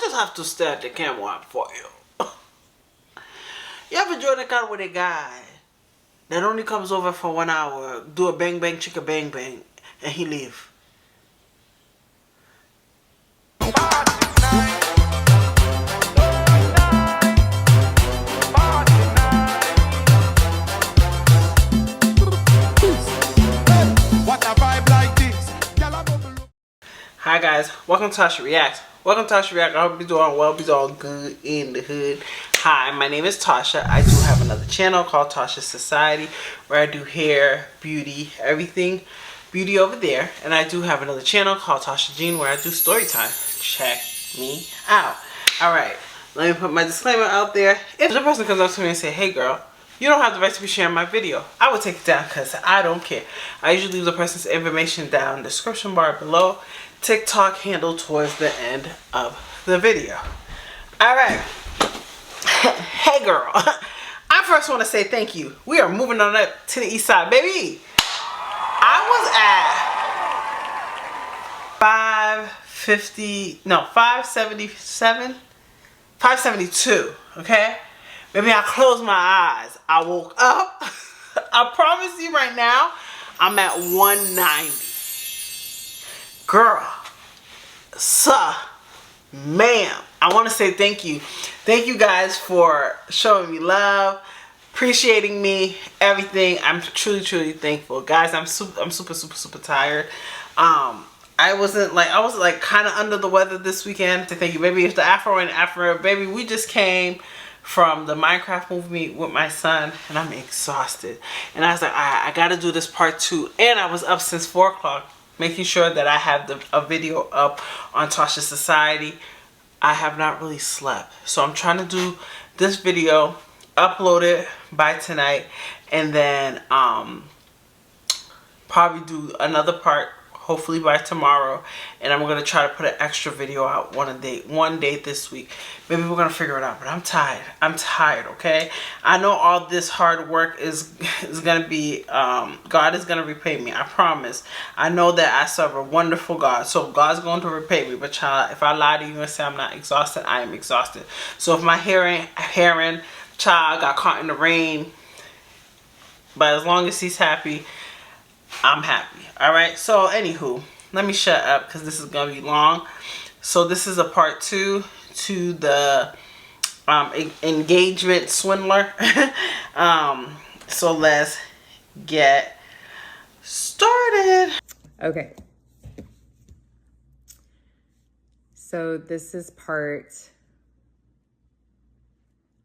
just have to stare at the camera for you. You ever join a car with a guy that only comes over for 1 hour, do a bang bang chicka bang bang, and he leave? Hi guys, welcome to Tasha Reacts. Welcome to Tasha React. I hope you're doing well, you're all good in the hood. Hi, my name is Tasha. I do have another channel called Tachassociety where I do hair, beauty, everything beauty over there. And I do have another channel called Tasha Jean where I do story time. Check me out. Alright, let me put my disclaimer out there. If the person comes up to me and say, hey girl, you don't have the right to be sharing my video, I will take it down because I don't care. I usually leave the person's information down in the description bar below. TikTok handle towards the end of the video. Alright. Hey girl. I first want to say thank you. We are moving on up to the east side, baby. I was at 577, 572, okay? Maybe I closed my eyes. I woke up. I promise you right now, I'm at 190. Girl, sir, ma'am, I want to say thank you. Thank you guys for showing me love, appreciating me, everything. I'm truly, truly thankful. Guys, I'm super tired. I was like kind of under the weather this weekend. To thank you, baby. It's the Afro and Afro, baby. We just came from the Minecraft movie with my son and I'm exhausted. And I was like, I got to do this part 2. And I was up since 4 o'clock. Making sure that I have a video up on Tachassociety. I have not really slept. So I'm trying to do this video, upload it by tonight, and then probably do another part hopefully by tomorrow. And I'm going to try to put an extra video out one day this week. Maybe we're going to figure it out, but I'm tired. I'm tired, okay? I know all this hard work is going to be, God is going to repay me. I promise. I know that I serve a wonderful God. So God's going to repay me. But child, if I lie to you and say I'm not exhausted, I am exhausted. So if my hearing child got caught in the rain, but as long as he's happy, I'm happy. Alright, so anywho, let me shut up because this is going to be long. So this is a part 2 to the engagement swindler. So let's get started. Okay. So this is part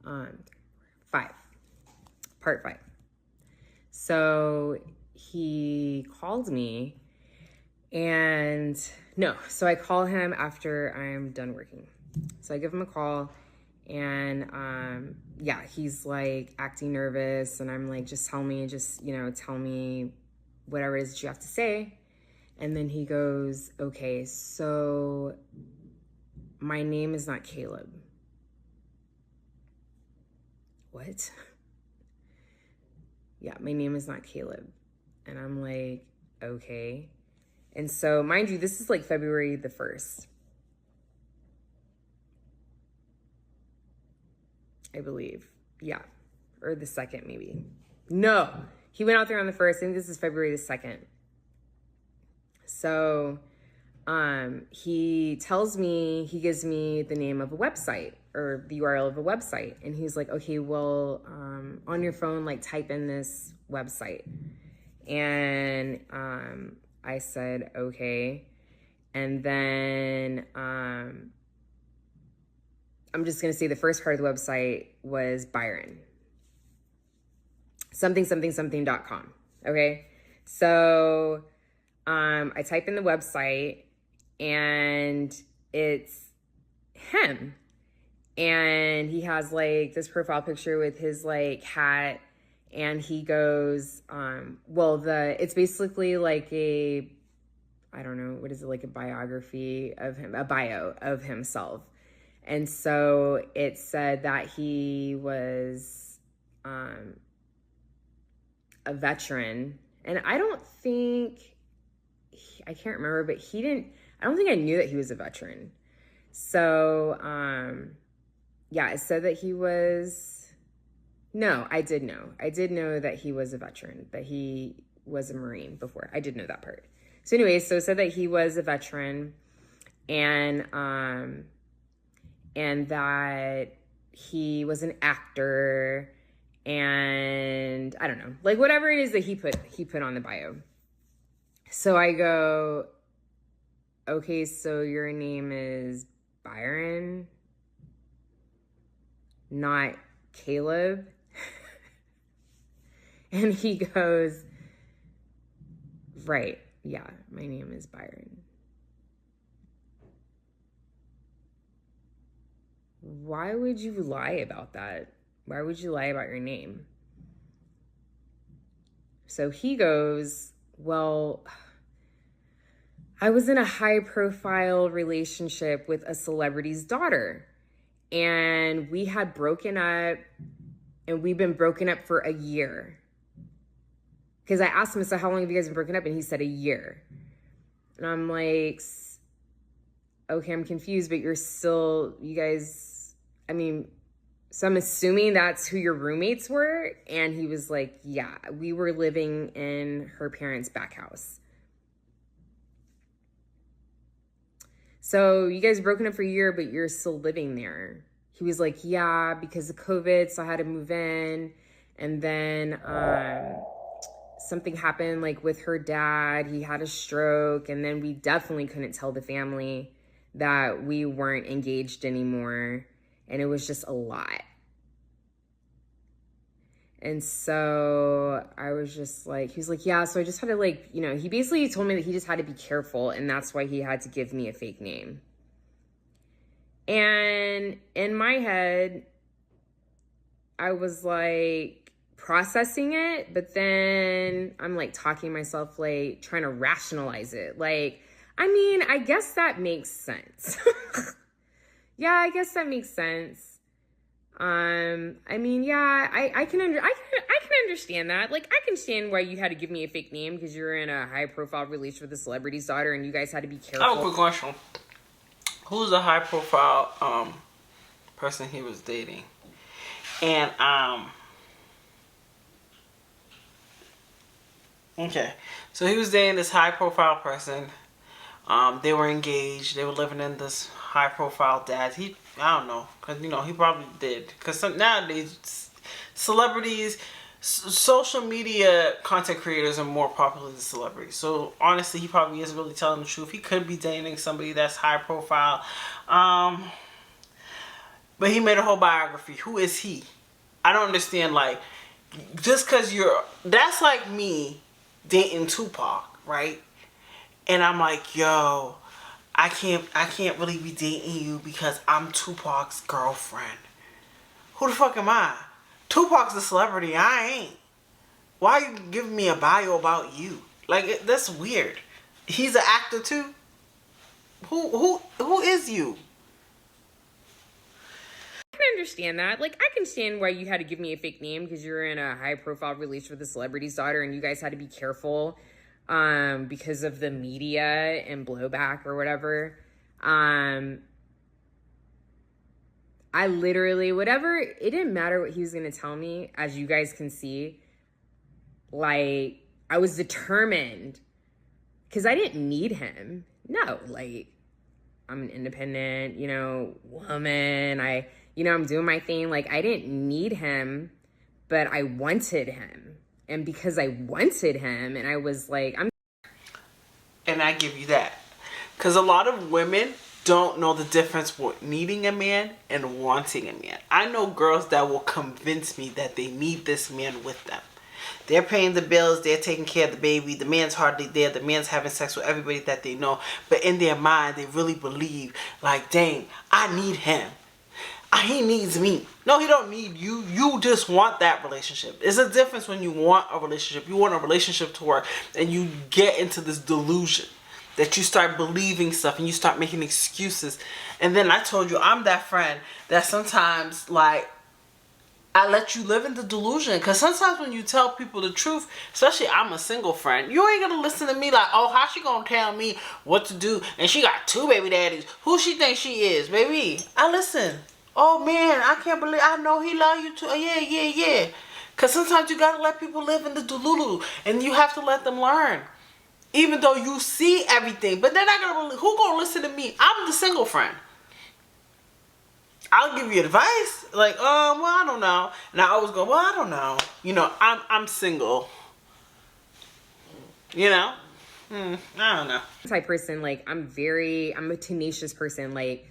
5. Part 5. So he called me so I call him after I'm done working. So I give him a call and yeah, he's like acting nervous and I'm like, just tell me whatever it is that you have to say. And then he goes, okay, so my name is not Caleb. What? Yeah, my name is not Caleb. And I'm like, okay. And so, mind you, this is like February the 1st. I believe. Yeah. Or the 2nd, maybe. No. He went out there on the 1st. I think this is February the 2nd. So, he gives me the name of a website or the URL of a website. And he's like, okay, well, on your phone, like type in this website. And I said, okay. And then I'm just going to say the first part of the website was Byron. Something.com. Okay. So I type in the website and it's him. And he has like this profile picture with his like hat. And he goes, it's basically like I don't know, what is it, like a biography of him, a bio of himself. And so it said that he was a veteran. And I can't remember, but I don't think I knew that he was a veteran. So, yeah, it said that he was, no, I did know. I did know that he was a veteran, that he was a Marine before. I did know that part. So anyway, so it said that he was a veteran and that he was an actor and I don't know, like whatever it is that he put on the bio. So I go, okay, so your name is Byron, not Caleb. And he goes, right, yeah, my name is Byron. Why would you lie about that? Why would you lie about your name? So he goes, well, I was in a high-profile relationship with a celebrity's daughter, and we had broken up, and we've been broken up for a year. Because I asked him, so how long have you guys been broken up? And he said a year. And I'm like, okay, I'm confused, but you guys, I mean, so I'm assuming that's who your roommates were. And he was like, yeah, we were living in her parents' back house. So you guys broken up for a year, but you're still living there. He was like, yeah, because of COVID, so I had to move in. And then something happened like with her dad. He had a stroke, and then we definitely couldn't tell the family that we weren't engaged anymore. And it was just a lot. And so I was just like, he was like, yeah, so I just had to like, you know, he basically told me that he just had to be careful, and that's why he had to give me a fake name. And in my head, I was like processing it, but then I'm like talking to myself, like trying to rationalize it. Like, I mean, I guess that makes sense. Yeah, I guess that makes sense. I mean, yeah, I can understand that. Like, I can understand why you had to give me a fake name because you're in a high profile relationship with a celebrity's daughter and you guys had to be careful. I have a quick question. Who's the high profile person he was dating? And okay, so he was dating this high profile person. They were engaged. They were living in this high profile dad. I don't know, because you know he probably did. Because nowadays, celebrities, social media content creators are more popular than celebrities. So honestly, he probably isn't really telling the truth. He could be dating somebody that's high profile. But he made a whole biography. Who is he? I don't understand. Like, just because that's like me dating Tupac, right? And I'm like, yo, I can't really be dating you because I'm Tupac's girlfriend. Who the fuck am I? Tupac's a celebrity. I ain't. Why are you giving me a bio about you? Like, that's weird. He's an actor too. Who is you? I can understand that. Like, I can understand why you had to give me a fake name because you're in a high profile relationship with a celebrity's daughter and you guys had to be careful because of the media and blowback or whatever. I literally, whatever, it didn't matter what he was going to tell me, as you guys can see. Like, I was determined because I didn't need him. No, like, I'm an independent, you know, woman. I'm doing my thing. Like, I didn't need him, but I wanted him. And because I wanted him, and I was like, And I give you that. Because a lot of women don't know the difference with needing a man and wanting a man. I know girls that will convince me that they need this man with them. They're paying the bills, they're taking care of the baby, the man's hardly there, the man's having sex with everybody that they know. But in their mind, they really believe, like, dang, I need him. He needs me. No, he don't need you. You just want that relationship. There's a difference when you want a relationship. You want a relationship to work and you get into this delusion that you start believing stuff and you start making excuses. And then I told you, I'm that friend that sometimes, like, I let you live in the delusion. Because sometimes when you tell people the truth, especially I'm a single friend, you ain't going to listen to me like, oh, how she going to tell me what to do? And she got 2 baby daddies. Who she think she is, baby? I listen. Oh, man, I can't believe, I know he love you too. Yeah. Because sometimes you got to let people live in the delulu. And you have to let them learn. Even though you see everything. But they're not going to, who going to listen to me? I'm the single friend. I'll give you advice, like, well, I don't know. And I always go, well, I don't know. You know, I'm single. You know? I don't know. Type person, like, I'm a tenacious person. Like,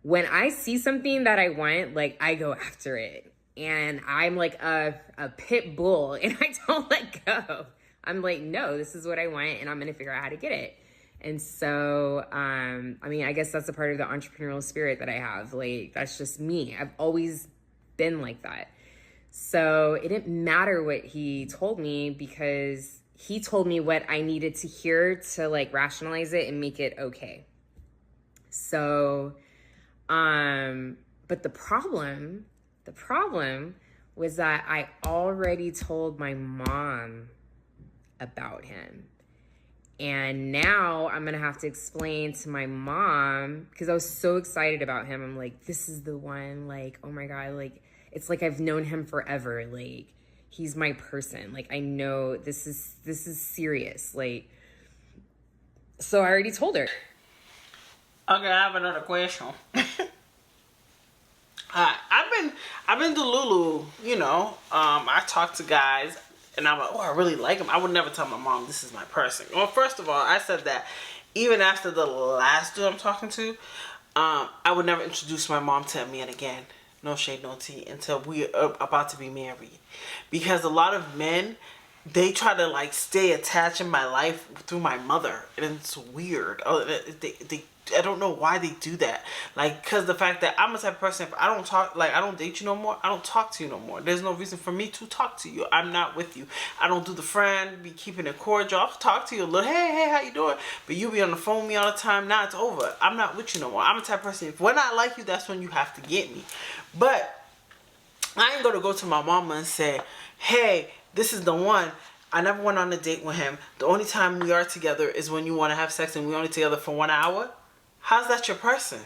when I see something that I want, like, I go after it. And I'm like a pit bull, and I don't let go. I'm like, no, this is what I want, and I'm going to figure out how to get it. And so, I mean, I guess that's a part of the entrepreneurial spirit that I have. Like, that's just me. I've always been like that. So it didn't matter what he told me, because he told me what I needed to hear to like rationalize it and make it okay. So, but the problem was that I already told my mom about him. And now I'm going to have to explain to my mom, because I was so excited about him. I'm like, this is the one, like, oh my God, like, it's like I've known him forever. Like, he's my person. Like, I know this is serious. Like, so I already told her. Okay, I have another question. I've been to Lulu, you know. I talk to guys. And I'm like, oh, I really like him. I would never tell my mom this is my person. Well, first of all, I said that even after the last dude I'm talking to, I would never introduce my mom to a man again. No shade, no tea, until we are about to be married. Because a lot of men, they try to like stay attached in my life through my mother. And it's weird. I don't know why they do that. Like, because the fact that I'm a type of person, if I don't talk, like, I don't date you no more, I don't talk to you no more. There's no reason for me to talk to you. I'm not with you. I don't do the friend, be keeping it cordial. I'll talk to you a little, hey, how you doing? But you be on the phone with me all the time. Now it's over. I'm not with you no more. I'm a type of person, if when I like you, that's when you have to get me. But I ain't going to go to my mama and say, hey, this is the one. I never went on a date with him. The only time we are together is when you want to have sex and we're only together for 1 hour. How's that your person?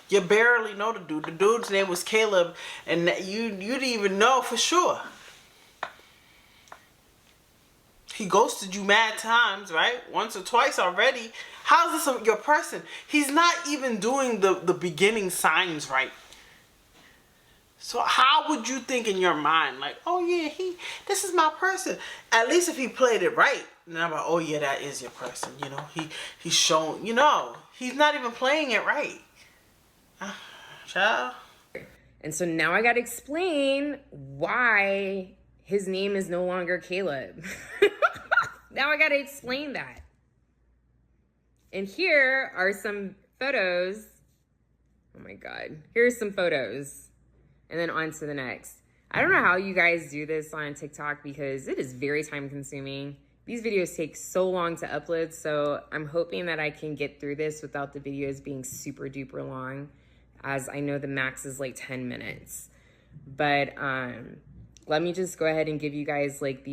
You barely know the dude. The dude's name was Caleb, and you didn't even know for sure. He ghosted you mad times, right? Once or twice already. How's this your person? He's not even doing the beginning signs right. So how would you think in your mind, like, oh yeah, this is my person. At least if he played it right. And I'm like, oh yeah, that is your person. You know, he's shown, you know, he's not even playing it right. Child. And so now I got to explain why his name is no longer Caleb. Now I got to explain that. And here are some photos. Oh my God. Here's some photos. And then on to the next. I don't know how you guys do this on TikTok, because it is very time consuming. These videos take so long to upload, so I'm hoping that I can get through this without the videos being super duper long, as I know the max is like 10 minutes. But let me just go ahead and give you guys like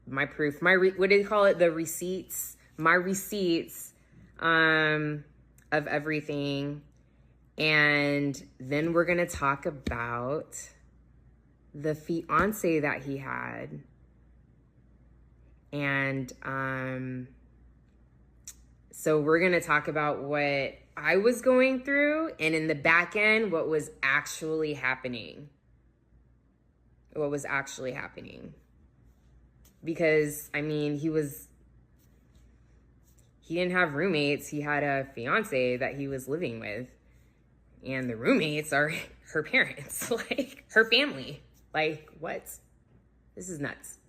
my proof, what do you call it? The receipts, my receipts of everything. And then we're going to talk about the fiance that he had. And so we're going to talk about what I was going through, and in the back end, what was actually happening. Because, I mean, he didn't have roommates. He had a fiance that he was living with. And the roommates are her parents, like her family. Like, what? This is nuts.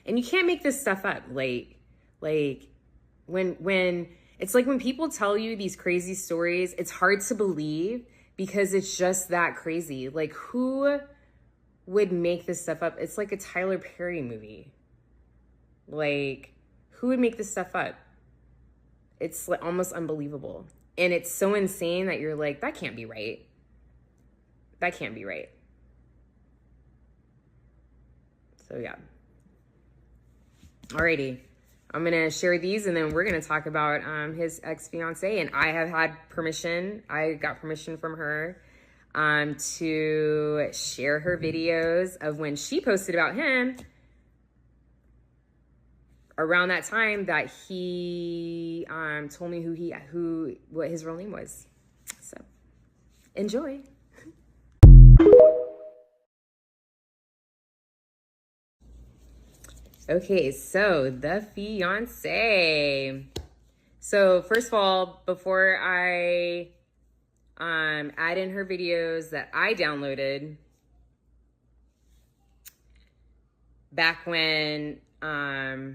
And you can't make this stuff up. Like when it's like when people tell you these crazy stories, it's hard to believe because it's just that crazy. Like, who would make this stuff up? It's like a Tyler Perry movie. Like, who would make this stuff up? It's like almost unbelievable. And it's so insane that you're like, that can't be right. That can't be right. So yeah. Alrighty. I'm going to share these and then we're going to talk about his ex-fiance. And I have had permission. I got permission from her to share her videos of when she posted about him around that time that he told me what his real name was. So enjoy. Okay, so the fiance. So first of all, before I add in her videos that I downloaded back when I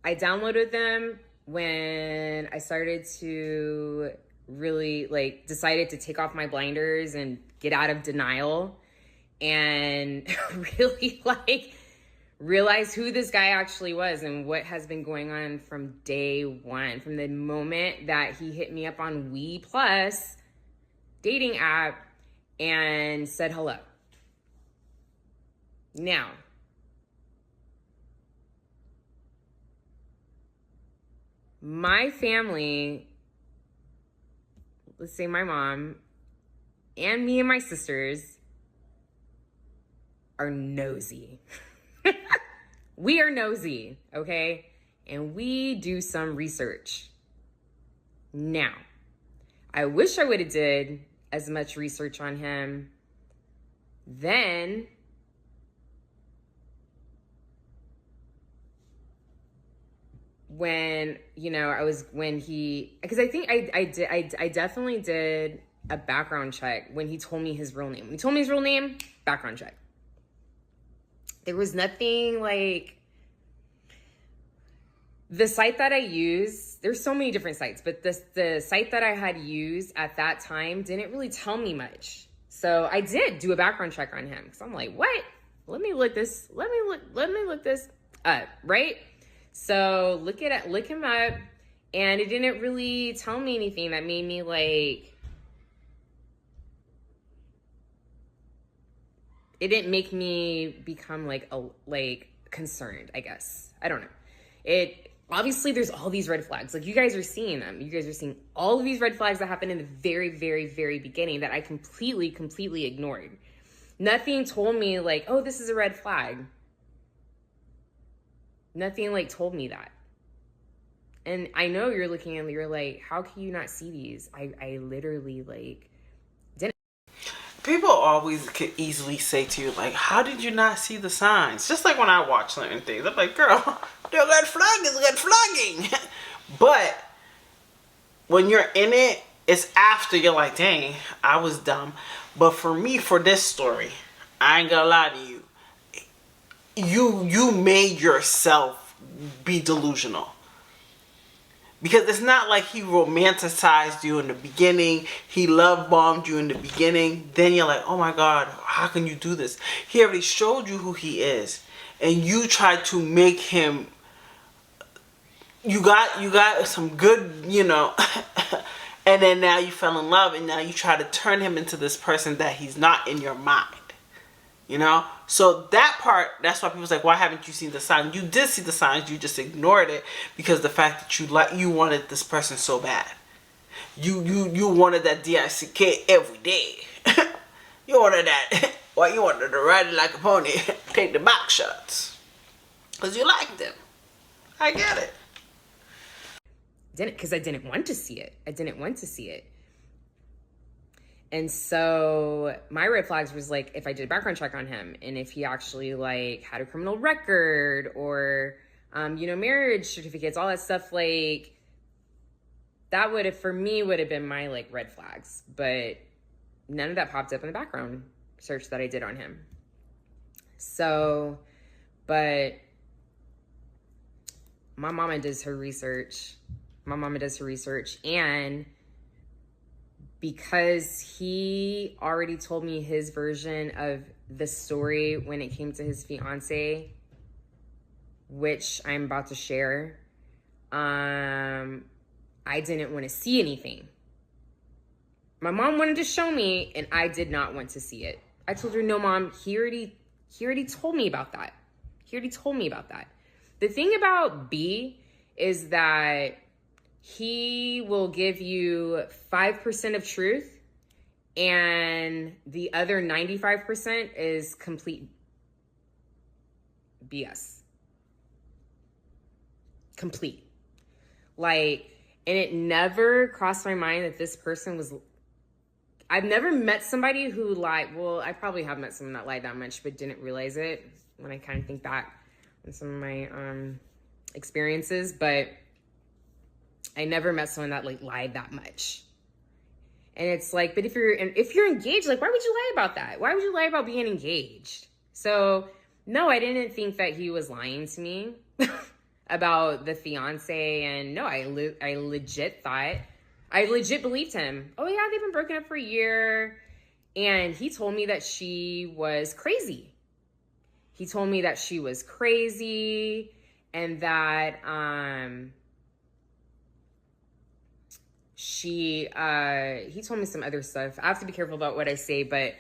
downloaded them when I started to really decided to take off my blinders and get out of denial and really realize who this guy actually was and what has been going on from day one, from the moment that he hit me up on We Plus dating app and said hello. Now, my family, let's say my mom and me and my sisters, are nosy. We are nosy, okay? And we do some research. Now, I wish I would have did as much research on him then when, because I think I definitely did a background check when he told me his real name. When he told me his real name, background check. There was nothing the site that I use, there's so many different sites, but the site that I had used at that time didn't really tell me much. So I did do a background check on him. So I'm like, what? Let me look this up, right? So look him up, and it didn't really tell me anything that made me it didn't make me become concerned, I guess. I don't know. Obviously there's all these red flags. You guys are seeing them. You guys are seeing all of these red flags that happened in the very, very, very beginning that I completely ignored. Nothing told me oh, this is a red flag. Nothing told me that. And I know you're looking at me, you're like, how can you not see these? I literally didn't. People always could easily say to you, how did you not see the signs? Just like when I watch certain things, I'm like, girl, the red flag is red flagging. But when you're in it, it's after you're like, dang, I was dumb. But for me, for this story, I ain't gonna lie to you. You made yourself be delusional. Because it's not like he romanticized you in the beginning. He love bombed you in the beginning. Then you're like, oh my God, how can you do this? He already showed you who he is. And you tried to make him, you got some good, and then now you fell in love and now you try to turn him into this person that he's not in your mind. So that part, that's why people's like, why haven't you seen the signs? You did see the signs, you just ignored it because the fact that you wanted this person so bad. You wanted that DICK every day. You wanted that. Well, you wanted to ride it like a pony, take the back shots. Because you liked them. I get it. Because I didn't want to see it. And so my red flags was if I did a background check on him and if he actually had a criminal record or, marriage certificates, all that stuff, that would have, for me, would have been my red flags. But none of that popped up in the background search that I did on him. So, but my mama does her research. And because he already told me his version of the story when it came to his fiance, which I'm about to share, I didn't want to see anything. My mom wanted to show me, and I did not want to see it. I told her, no, Mom, he already told me about that. He already told me about that. The thing about B is that he will give you 5% of truth, and the other 95% is complete BS. Complete. Like, and it never crossed my mind that this person was... I've never met somebody who lied. Well, I probably have met someone that lied that much, but didn't realize it when I kind of think back on some of my experiences. But I never met someone that like lied that much. And it's like, but if you're engaged, like, why would you lie about that? Why would you lie about being engaged? So no, I didn't think that he was lying to me about the fiance. And no, I legit believed him. Oh yeah, they've been broken up for a year. And he told me that she was crazy. He told me that she was crazy and that he told me some other stuff. I have to be careful about what I say, but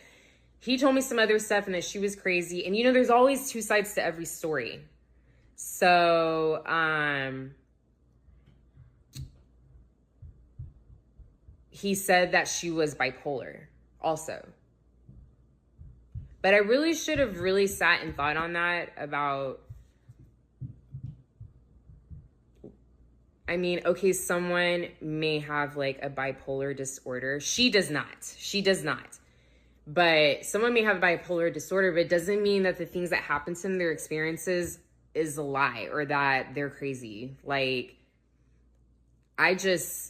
he told me some other stuff and that she was crazy. And you know, there's always two sides to every story. So, he said that she was bipolar also. But I really should have really sat and thought on that about, I mean, okay, someone may have like a bipolar disorder. She does not. But someone may have a bipolar disorder, but it doesn't mean that the things that happen to them, their experiences, is a lie or that they're crazy. Like,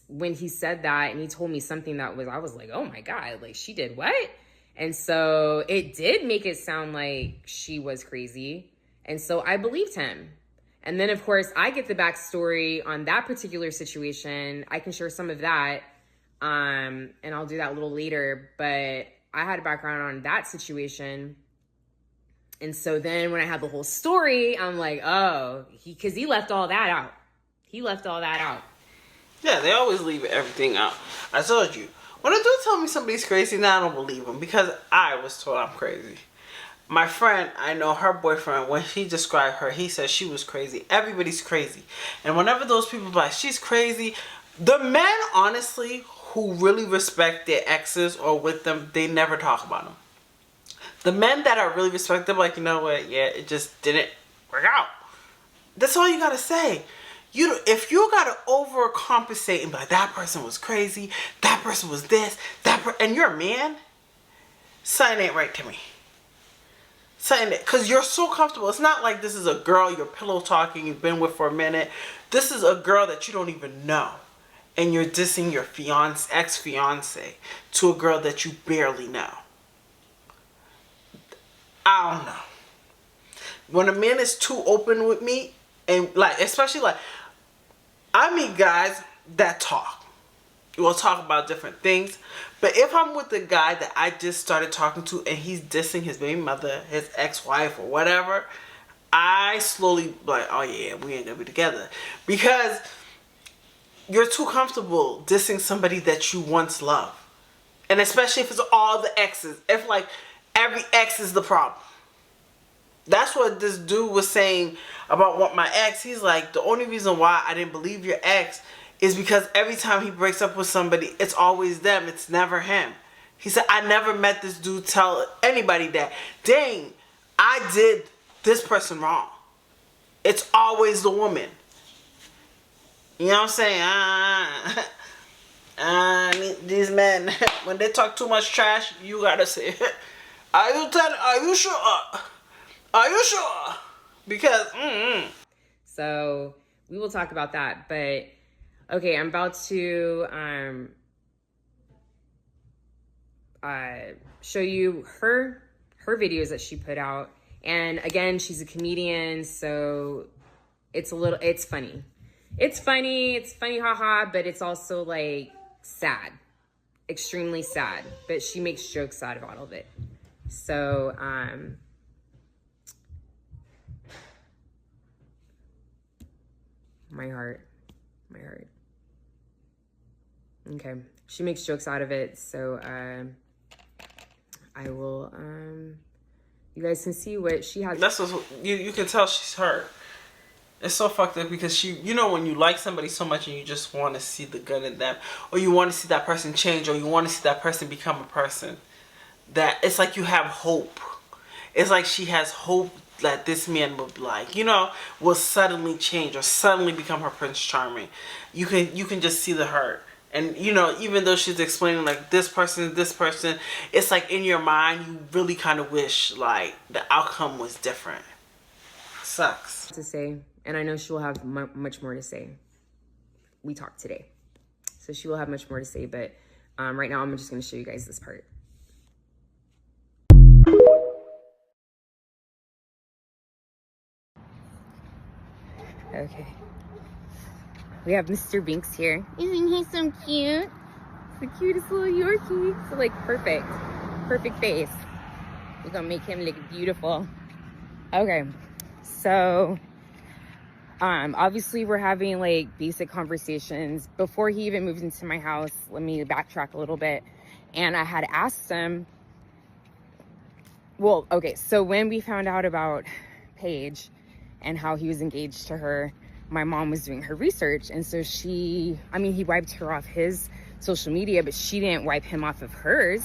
when he said that and he told me something I was like, oh my God, like she did what? And so it did make it sound like she was crazy. And so I believed him. And then of course I get the backstory on that particular situation. I can share some of that. And I'll do that a little later, but I had a background on that situation. And so then when I had the whole story, I'm like, oh, because he left all that out. Yeah, they always leave everything out. I told you. When they do tell me somebody's crazy, now I don't believe them because I was told I'm crazy. My friend, I know her boyfriend, when he described her, he said she was crazy. Everybody's crazy. And whenever those people be like, she's crazy, the men, honestly, who really respect their exes or with them, they never talk about them. The men that are really respectable, like, you know what, yeah, it just didn't work out. That's all you gotta say. If you gotta overcompensate and be like, that person was crazy, that person was this, and you're a man, something ain't right to me. Because you're so comfortable. It's not like this is a girl you're pillow talking, you've been with for a minute. This is a girl that you don't even know. And you're dissing your ex-fiance to a girl that you barely know. I don't know. When a man is too open with me, and like, especially like, I meet guys that talk. We'll talk about different things. But if I'm with the guy that I just started talking to and he's dissing his baby mother, his ex-wife or whatever, I slowly like, oh yeah, we ain't gonna be together. Because you're too comfortable dissing somebody that you once loved. And especially if it's all the exes. If like every ex is the problem. That's what this dude was saying about what my ex. He's like, the only reason why I didn't believe your ex is because every time he breaks up with somebody, it's always them. It's never him. He said, I never met this dude tell anybody that, dang, I did this person wrong. It's always the woman. You know what I'm saying? These men, when they talk too much trash, you gotta say, are you sure? Are you sure? Because, So we will talk about that. But okay, I'm about to show you her videos that she put out. And again, she's a comedian, so it's funny. It's funny, haha, but it's also like sad, extremely sad. But she makes jokes out of all of it. So, my heart. Okay. she makes jokes out of it. So I will, you guys can see what she has. That's what you can tell she's hurt. It's so fucked up because she, you know, when you like somebody so much and you just want to see the good in them, or you want to see that person change, or you want to see that person become a person, that it's like you have hope. It's like she has hope that this man will, like, you know, will suddenly change or suddenly become her Prince Charming. You can just see the hurt. And, you know, even though she's explaining, like, this person, it's like in your mind, you really kind of wish, like, the outcome was different. Sucks. To say, and I know she will have much more to say. We talked today. So she will have much more to say, but right now I'm just going to show you guys this part. Okay. We have Mr. Binks here. Isn't he so cute? It's the cutest little Yorkie. So like perfect face. We're gonna make him look beautiful. Okay, so obviously we're having like basic conversations before he even moved into my house. Let me backtrack a little bit. And I had asked him, well, okay, so when we found out about Paige and how he was engaged to her, my mom was doing her research. And so he wiped her off his social media, but she didn't wipe him off of hers.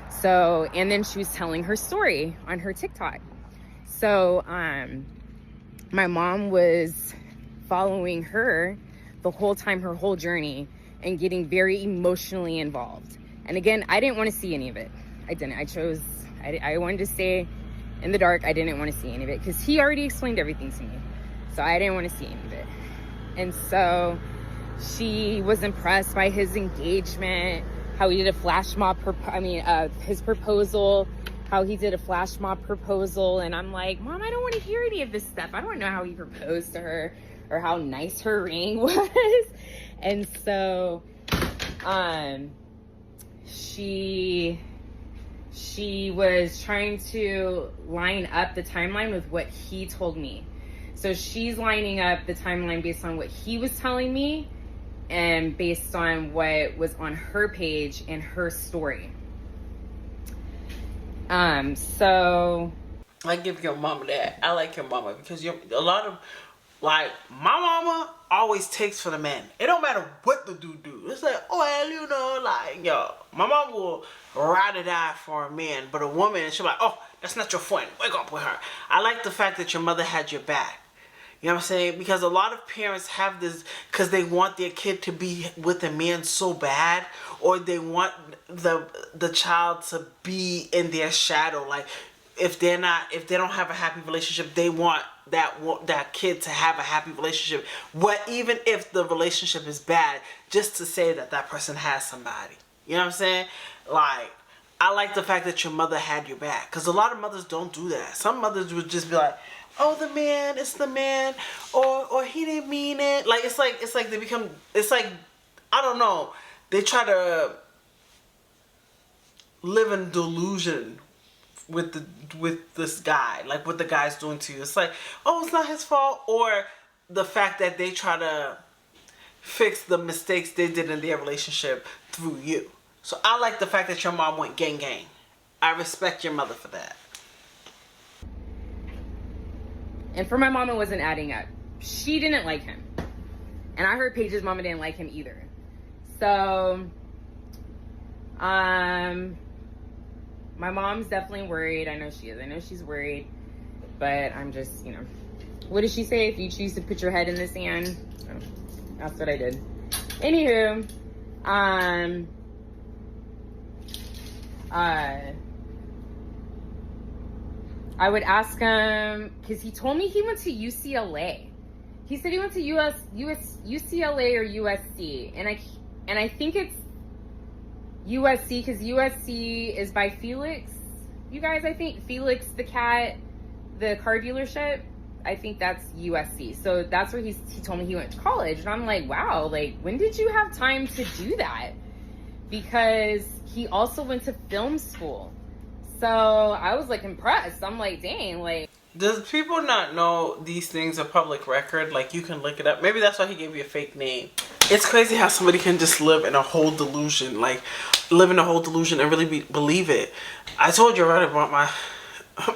So, and then she was telling her story on her TikTok. So, my mom was following her the whole time, her whole journey, and getting very emotionally involved. And again, I didn't want to see any of it. I didn't. I wanted to stay in the dark. I didn't want to see any of it because he already explained everything to me. So I didn't want to see any of it. And so she was impressed by his engagement, how he did a flash mob, his proposal, how he did a flash mob proposal. And I'm like, Mom, I don't want to hear any of this stuff. I don't want to know how he proposed to her or how nice her ring was. And so she was trying to line up the timeline with what he told me. So she's lining up the timeline based on what he was telling me and based on what was on her page and her story. So I give your mama that. I like your mama because my mama always takes for the man. It don't matter what the dude do. It's like, oh, well, you know, like, yo, my mom will ride or die for a man, but a woman, she'll be like, oh, that's not your friend. Wake up with her. I like the fact that your mother had your back. You know what I'm saying? Because a lot of parents have this because they want their kid to be with a man so bad, or they want the child to be in their shadow. Like if they don't have a happy relationship, they want that kid to have a happy relationship. Even if the relationship is bad, just to say that person has somebody. You know what I'm saying? Like, I like the fact that your mother had your back, because a lot of mothers don't do that. Some mothers would just be like, oh, the man, it's the man, or he didn't mean it. Like, it's like they become, it's like, I don't know, they try to live in delusion with this guy, like what the guy's doing to you. It's like, oh, it's not his fault, or the fact that they try to fix the mistakes they did in their relationship through you. So I like the fact that your mom went gang gang. I respect your mother for that. And for my mom, it wasn't adding up. She didn't like him. And I heard Paige's mama didn't like him either. So, my mom's definitely worried. I know she is. I know she's worried. But I'm just, you know. What did she say? If you choose to put your head in the sand. So, that's what I did. Anywho, I would ask him, because he told me he went to UCLA. He said he went to UCLA or USC. And I think it's USC, because USC is by Felix. You guys, I think Felix the cat, the car dealership, I think that's USC. So that's where he told me he went to college. And I'm like, wow, like, when did you have time to do that? Because he also went to film school. So I was like impressed. I'm like, dang, like. Does people not know these things are public record? Like, you can look it up. Maybe that's why he gave you a fake name. It's crazy how somebody can just live in a whole delusion. Like, live in a whole delusion and really believe it. I told you already about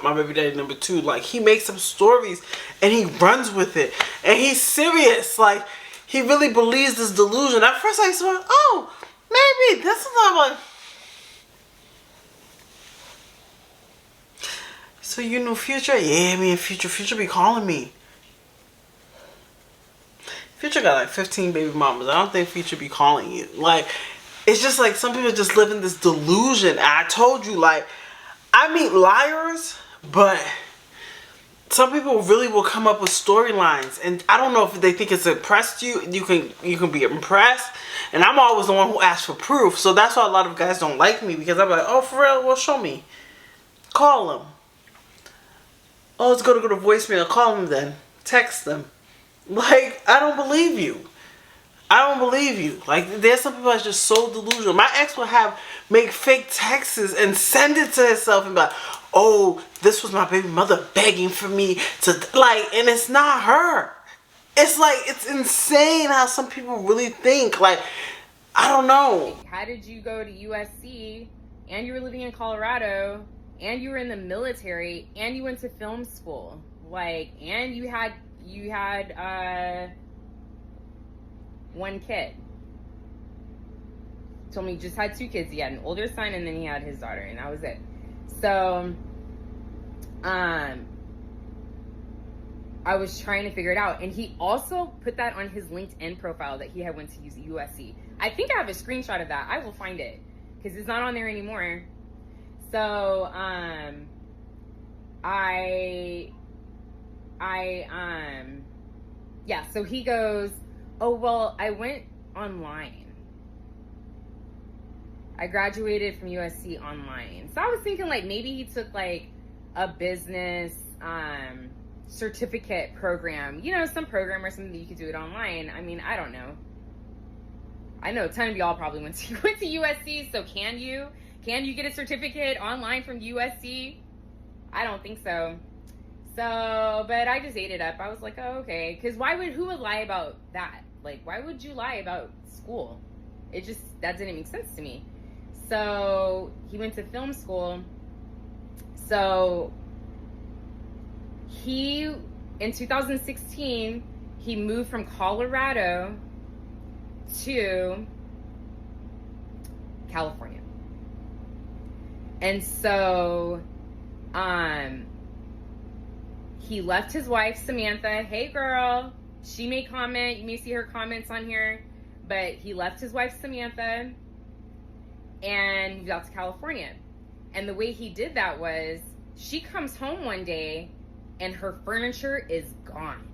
my baby daddy number 2. Like, he makes up stories and he runs with it. And he's serious. Like, he really believes this delusion. At first I saw, oh, maybe this is not like... So you knew Future? Yeah, me and Future be calling me. Future got like 15 baby mamas. I don't think Future be calling you. Like, it's just like some people just live in this delusion. And I told you, like, I meet liars, but some people really will come up with storylines. And I don't know if they think it's impressed you. You can be impressed. And I'm always the one who asks for proof. So that's why a lot of guys don't like me. Because I'm like, oh, for real? Well, show me. Call them. Oh, let's go to voicemail. Call them then. Text them. Like, I don't believe you. I don't believe you. Like, there's some people that's just so delusional. My ex would make fake texts and send it to herself and be like, oh, this was my baby mother begging for me to, like, and it's not her. It's like, it's insane how some people really think. Like, I don't know. How did you go to USC and you were living in Colorado and you were in the military and you went to film school? Like, and you had one kid. Told me he just had 2 kids. He had an older son and then he had his daughter, and that was it. So I was trying to figure it out, and he also put that on his LinkedIn profile that he had went to USC. I think I have a screenshot of that. I will find it because it's not on there anymore. So yeah, so he goes, oh, well, I went online. I graduated from USC online. So I was thinking, like, maybe he took, like, a business certificate program. You know, some program or something that you could do it online. I mean, I don't know. I know a ton of y'all probably went to USC, so can you? Can you get a certificate online from USC? I don't think so. So, but I just ate it up. I was like, oh, okay. Because who would lie about that? Like, why would you lie about school? That didn't make sense to me. So, he went to film school. So, in 2016, he moved from Colorado to California. And so, he left his wife, Samantha. Hey, girl. She may comment. You may see her comments on here. But he left his wife, Samantha, and moved out to California. And the way he did that was, she comes home one day, and her furniture is gone.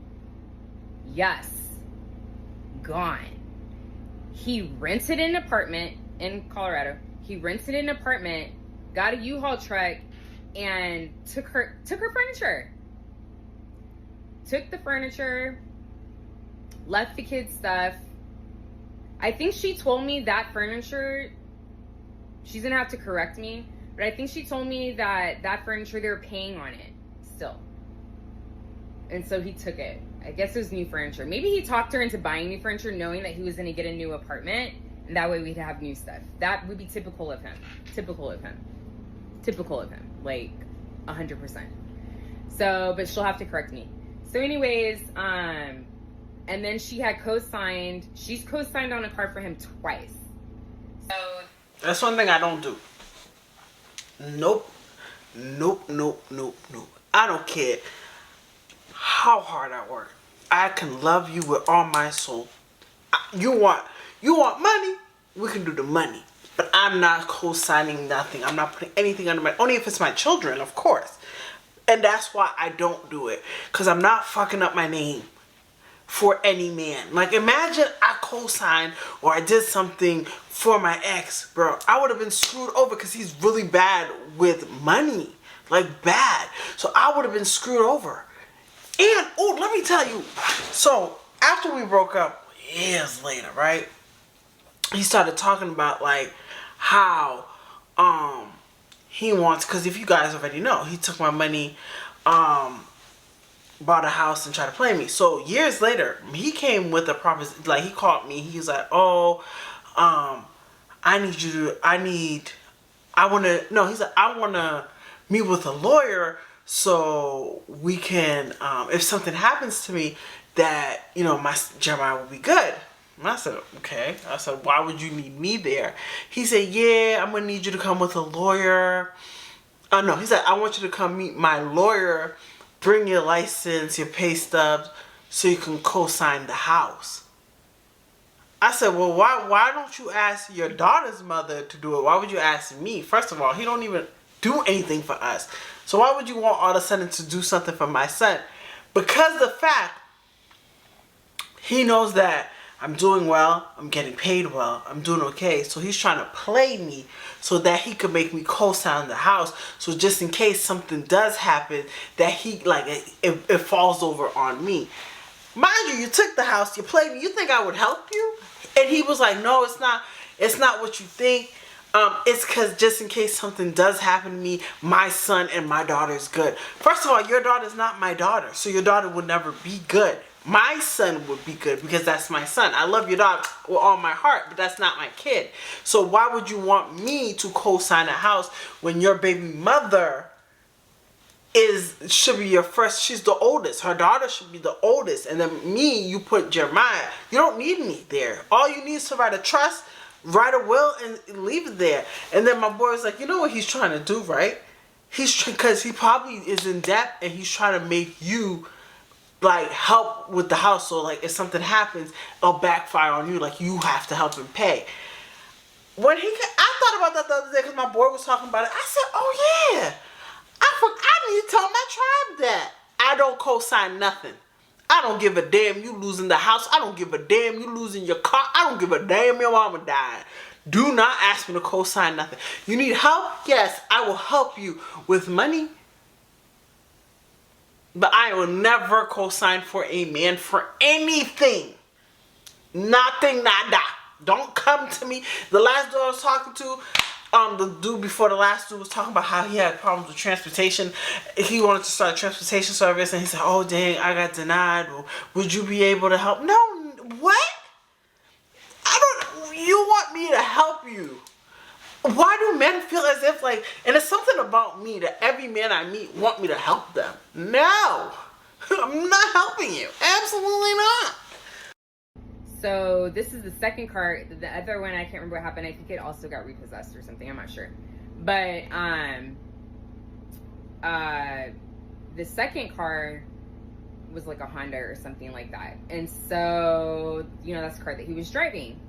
Yes. Gone. He rented an apartment in Colorado. He rented an apartment, got a U-Haul truck, and took her furniture. Took the furniture, left the kids' stuff. I think she told me that furniture, she's gonna have to correct me, but I think she told me that furniture, they were paying on it still. And so he took it. I guess it was new furniture. Maybe he talked her into buying new furniture knowing that he was gonna get a new apartment, and that way we'd have new stuff. That would be typical of him. Like 100%. So, but she'll have to correct me. So anyways, and then she's co-signed on a car for him twice. So that's one thing I don't do. Nope. I don't care how hard I work. I can love you with all my soul. You want money? We can do the money. But I'm not co-signing nothing. I'm not putting anything under my, only if it's my children, of course. And that's why I don't do it. Because I'm not fucking up my name for any man. Like, imagine I co-signed or I did something for my ex, bro. I would have been screwed over because he's really bad with money. Like, bad. So I would have been screwed over. And, oh, let me tell you. So, after we broke up, years later, right? He started talking about, like, how, he wants, because if you guys already know, he took my money, bought a house and tried to play me. So years later, he came with a proposition. Like, he called me. He was like, "Oh, I need you to. I want to. No, he's like, I want to meet with a lawyer so we can. If something happens to me, that my Jeremiah will be good." And I said, "Okay." I said, "Why would you need me there?" He said, "Yeah, I'm gonna need you to come with a lawyer." No, he said, "I want you to come meet my lawyer. Bring your license, your pay stubs, so you can co-sign the house." I said, "Well, why don't you ask your daughter's mother to do it? Why would you ask me? First of all, he don't even do anything for us. So why would you want all of a sudden to do something for my son?" Because the fact he knows that I'm doing well, I'm getting paid well, I'm doing okay. So he's trying to play me so that he could make me co-sign the house. So just in case something does happen, that it falls over on me. Mind you, you took the house, you played me. You think I would help you? And he was like, "No, it's not. It's not what you think. It's because just in case something does happen to me, my son and my daughter is good." First of all, your daughter's not my daughter, so your daughter would never be good. My son would be good because that's my son. I love your daughter with all my heart, but that's not my kid. So why would you want me to co-sign a house when your baby mother should be your first? She's the oldest. Her daughter should be the oldest. And then me, you put Jeremiah. You don't need me there. All you need is to write a trust, write a will, and leave it there. And then my boy was like, "You know what he's trying to do, right? Because he probably is in debt and he's trying to make you help with the house. So if something happens, it'll backfire on you. You have to help him pay." I thought about that the other day because my boy was talking about it. I said, "Oh yeah, I need to tell my tribe that I don't co-sign nothing. I don't give a damn you losing the house. I don't give a damn you losing your car. I don't give a damn your mama dying. Do not ask me to co-sign nothing. You need help? Yes, I will help you with money. But I will never co-sign for a man for anything. Nothing, nada. Don't come to me." The last dude I was talking to, the dude before the last dude was talking about how he had problems with transportation. He wanted to start a transportation service, and he said, "Oh dang, I got denied. Would you be able to help?" No, what? You want me to help you? Why do men feel as if and it's something about me that every man I meet want me to help them? No, I'm not helping you. Absolutely not. So this is the second cart. The other one, I can't remember what happened. I think it also got repossessed or something. I'm not sure. But the second car was like a Honda or something like that. And so, that's the car that he was driving.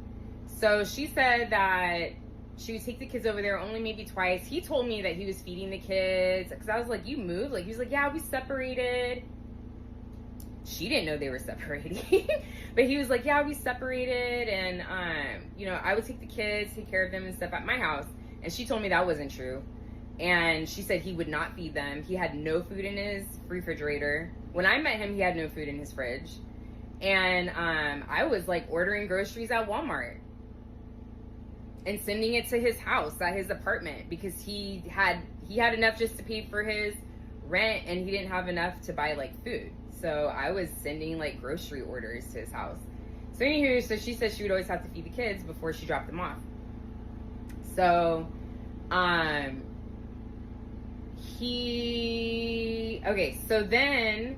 So she said that she would take the kids over there only maybe twice. He told me that he was feeding the kids because I was like, "You moved?" He was like, "Yeah, we separated." She didn't know they were separating. But he was like, "Yeah, we separated, and I would take the kids, take care of them and stuff at my house." And she told me that wasn't true. And she said he would not feed them. He had no food in his refrigerator. When I met him, he had no food in his fridge. And I was ordering groceries at Walmart and sending it to his house, at his apartment, because he had enough just to pay for his rent, and he didn't have enough to buy food. So I was sending grocery orders to his house. So anywho, so she said she would always have to feed the kids before she dropped them off. So so then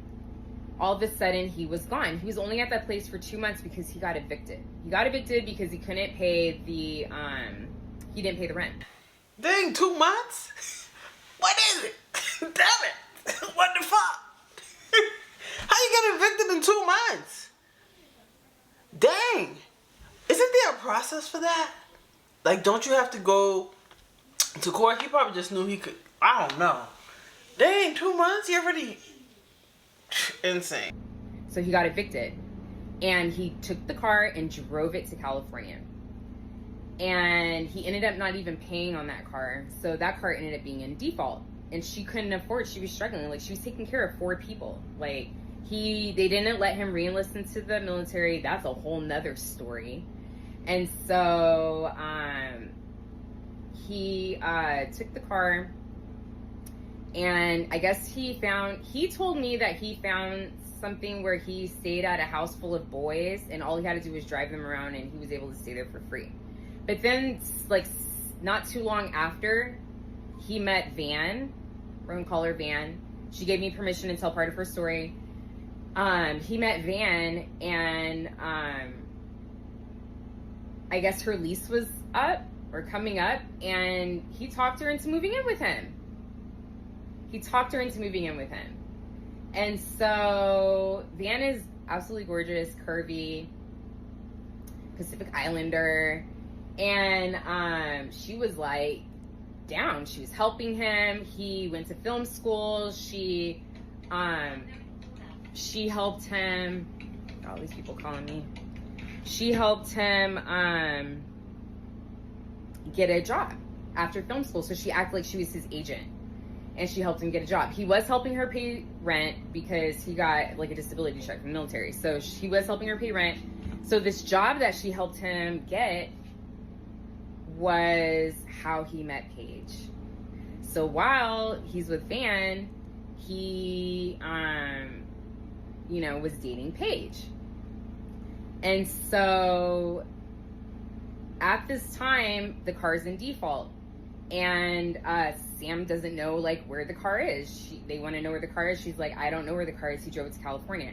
all of a sudden he was gone. He was only at that place for 2 months because he got evicted. He got evicted because he couldn't pay he didn't pay the rent. Dang, 2 months? What is it? Damn it. What the fuck? How you get evicted in 2 months? Dang. Isn't there a process for that? Don't you have to go to court? He probably just knew he could. I don't know. Dang, 2 months? You're already insane. So he got evicted, and he took the car and drove it to California. And he ended up not even paying on that car. So that car ended up being in default, and she couldn't afford. She was struggling. She was taking care of 4 people. They didn't let him re-enlist into the military. That's a whole nother story. And so he took the car, And I guess he told me that he found something where he stayed at a house full of boys and all he had to do was drive them around and he was able to stay there for free. But then, like, not too long after, he met Van. We're gonna call her Van. She gave me permission to tell part of her story. He met Van, and I guess her lease was up or coming up, and he talked her into moving in with him. And so Van is absolutely gorgeous, curvy, Pacific Islander, and she was like down. She was helping him. He went to film school. She helped him. All these people calling me. She helped him get a job after film school. So she acted like she was his agent, and she helped him get a job. He was helping her pay rent because he got like a disability check from the military. So he was helping her pay rent. So this job that she helped him get was how he met Paige. So while he's with Van, he was dating Paige. And so at this time, the car's in default, and Sam doesn't know like where the car is. They want to know where the car is. She's like, I don't know where the car is. He drove it to California.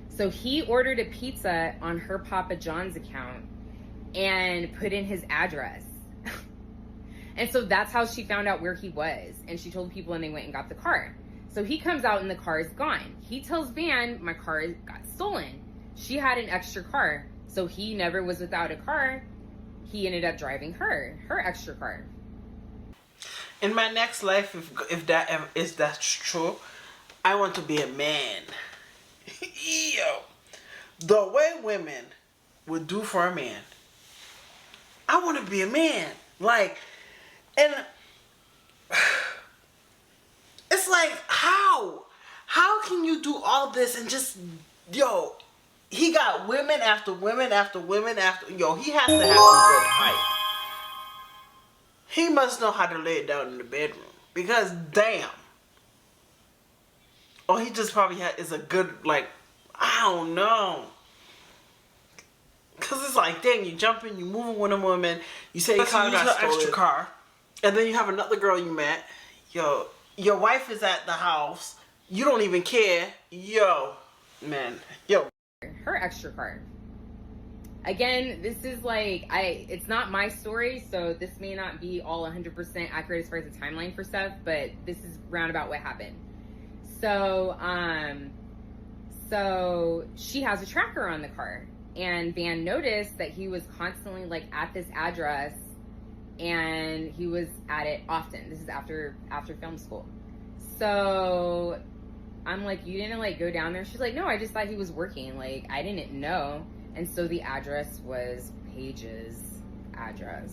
So he ordered a pizza on her Papa John's account and put in his address. And so that's how she found out where he was. And she told people, and they went and got the car. So he comes out and the car is gone. He tells Van, my car got stolen. She had an extra car. So he never was without a car. He ended up driving her extra car. In my next life, if that's true, I want to be a man. Yo, the way women would do for a man, I want to be a man. Like, and it's like, how can you do all this and just, yo, he got women after women after women after, yo, he has to have some good height. He must know how to lay it down in the bedroom, because damn. Or he just probably is a good, like, I don't know. Because it's like, dang, you jumping, you moving with a woman, you say you use her extra car, and then you have another girl you met, yo, your wife is at the house, you don't even care, yo, man, yo. Her extra car. Again, this is like, it's not my story, so this may not be all 100% accurate as far as the timeline for stuff, but this is roundabout what happened. So, so she has a tracker on the car, and Van noticed that he was constantly like at this address, and he was at it often. This is after film school. So I'm like, you didn't like go down there? She's like, no, I just thought he was working. Like, I didn't know. And so the address was Paige's address.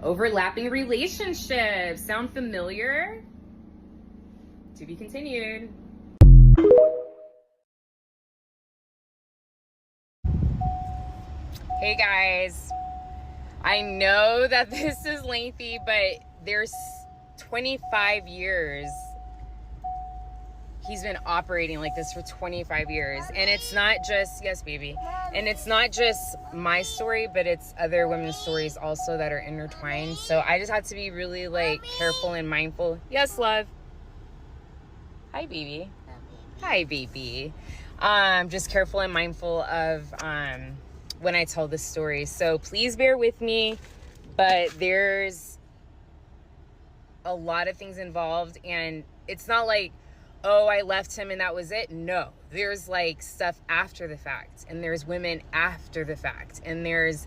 Overlapping relationships. Sound familiar? To be continued. Hey guys. I know that this is lengthy, but there's 25 years. He's been operating like this for 25 years. And it's not just, yes, baby. And it's not just my story, but it's other women's stories also that are intertwined. So I just have to be really like careful and mindful. Yes, love. Hi, baby. Hi, baby. Just careful and mindful of when I tell this story. So please bear with me, but there's a lot of things involved, and it's not like, oh, I left him and that was it. No, there's like stuff after the fact, and there's women after the fact, and there's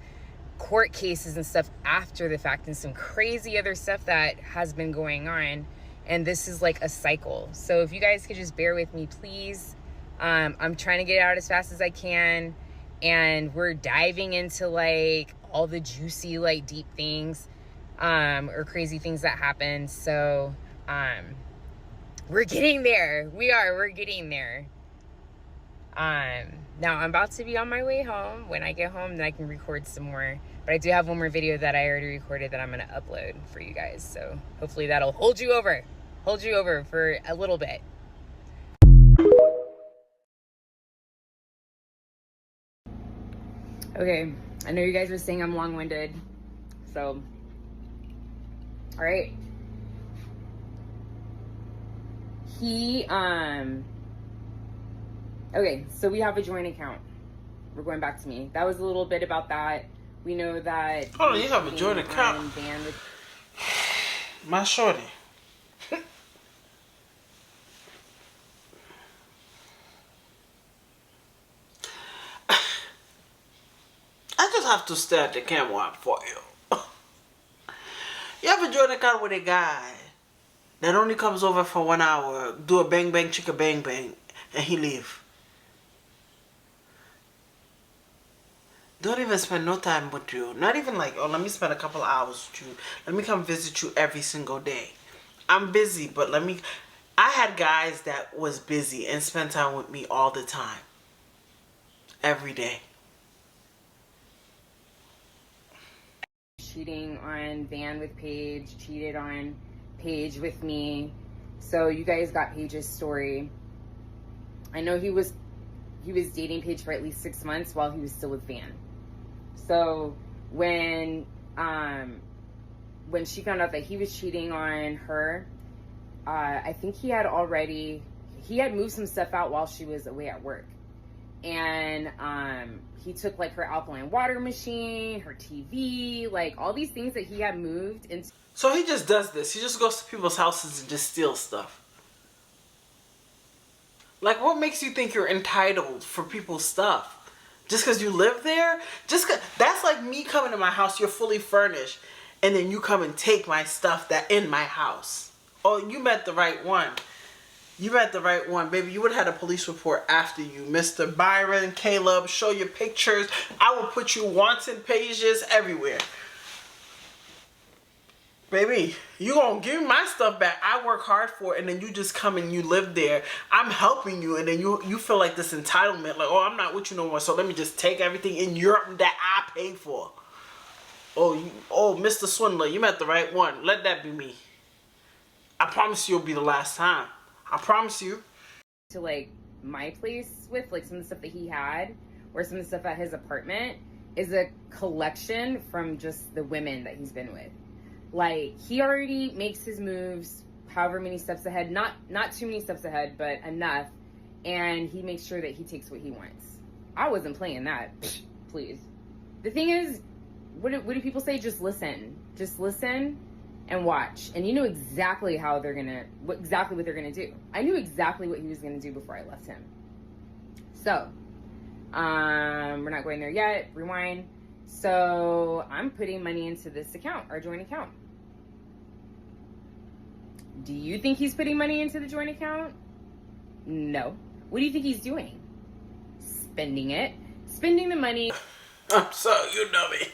court cases and stuff after the fact, and some crazy other stuff that has been going on. And this is like a cycle. So if you guys could just bear with me, please. I'm trying to get it out as fast as I can. And we're diving into like all the juicy, like deep things, or crazy things that happen. So, we're getting there. We're getting there. Now I'm about to be on my way home. When I get home, then I can record some more. But I do have one more video that I already recorded that I'm going to upload for you guys. So hopefully that'll hold you over for a little bit. Okay, I know you guys are saying I'm long-winded. So, all right. Okay, so we have a joint account. We're going back to me. That was a little bit about that. We know that. Hold on, you have a joint account? My shorty. I just have to stare at the camera for you. You have a joint account with a guy that only comes over for 1 hour, do a bang bang chicka bang bang, and he leave. Don't even spend no time with you. Not even like, oh, let me spend a couple hours with you. Let me come visit you every single day. I'm busy, but I had guys that was busy and spent time with me all the time. Every day. Cheating on Van with Paige, cheated on Paige with me. So you guys got Paige's story. I know he was dating Paige for at least 6 months while he was still with Van. So when she found out that he was cheating on her, I think he had moved some stuff out while she was away at work. And he took like her alkaline water machine, her TV, like all these things that he had moved into. So he just does this. He just goes to people's houses and just steals stuff. Like, what makes you think you're entitled for people's stuff? Just because you live there? That's like me coming to my house, you're fully furnished, and then you come and take my stuff that in my house. Oh, you met the right one. You met the right one, baby. You would have had a police report after you. Mr. Byron, Caleb, show your pictures. I will put you wanted pages everywhere. Baby, you gonna give me my stuff back. I work hard for it, and then you just come and you live there. I'm helping you, and then you feel like this entitlement. Like, oh, I'm not with you no more, so let me just take everything in Europe that I paid for. Oh, Mr. Swindler, you met the right one. Let that be me. I promise you it'll be the last time. I promise you. To like my place with like some of the stuff that he had, or some of the stuff at his apartment, is a collection from just the women that he's been with. Like, he already makes his moves however many steps ahead, not too many steps ahead, but enough, and he makes sure that he takes what he wants. I wasn't playing that. Please. The thing is, what do people say? Just listen and watch, and you know exactly what they're gonna do. I knew exactly what he was gonna do before I left him. So we're not going there yet. Rewind. So I'm putting money into this account, our joint account. Do you think he's putting money into the joint account? No. What do you think he's doing? Spending it. Spending the money. I'm sorry, you know me.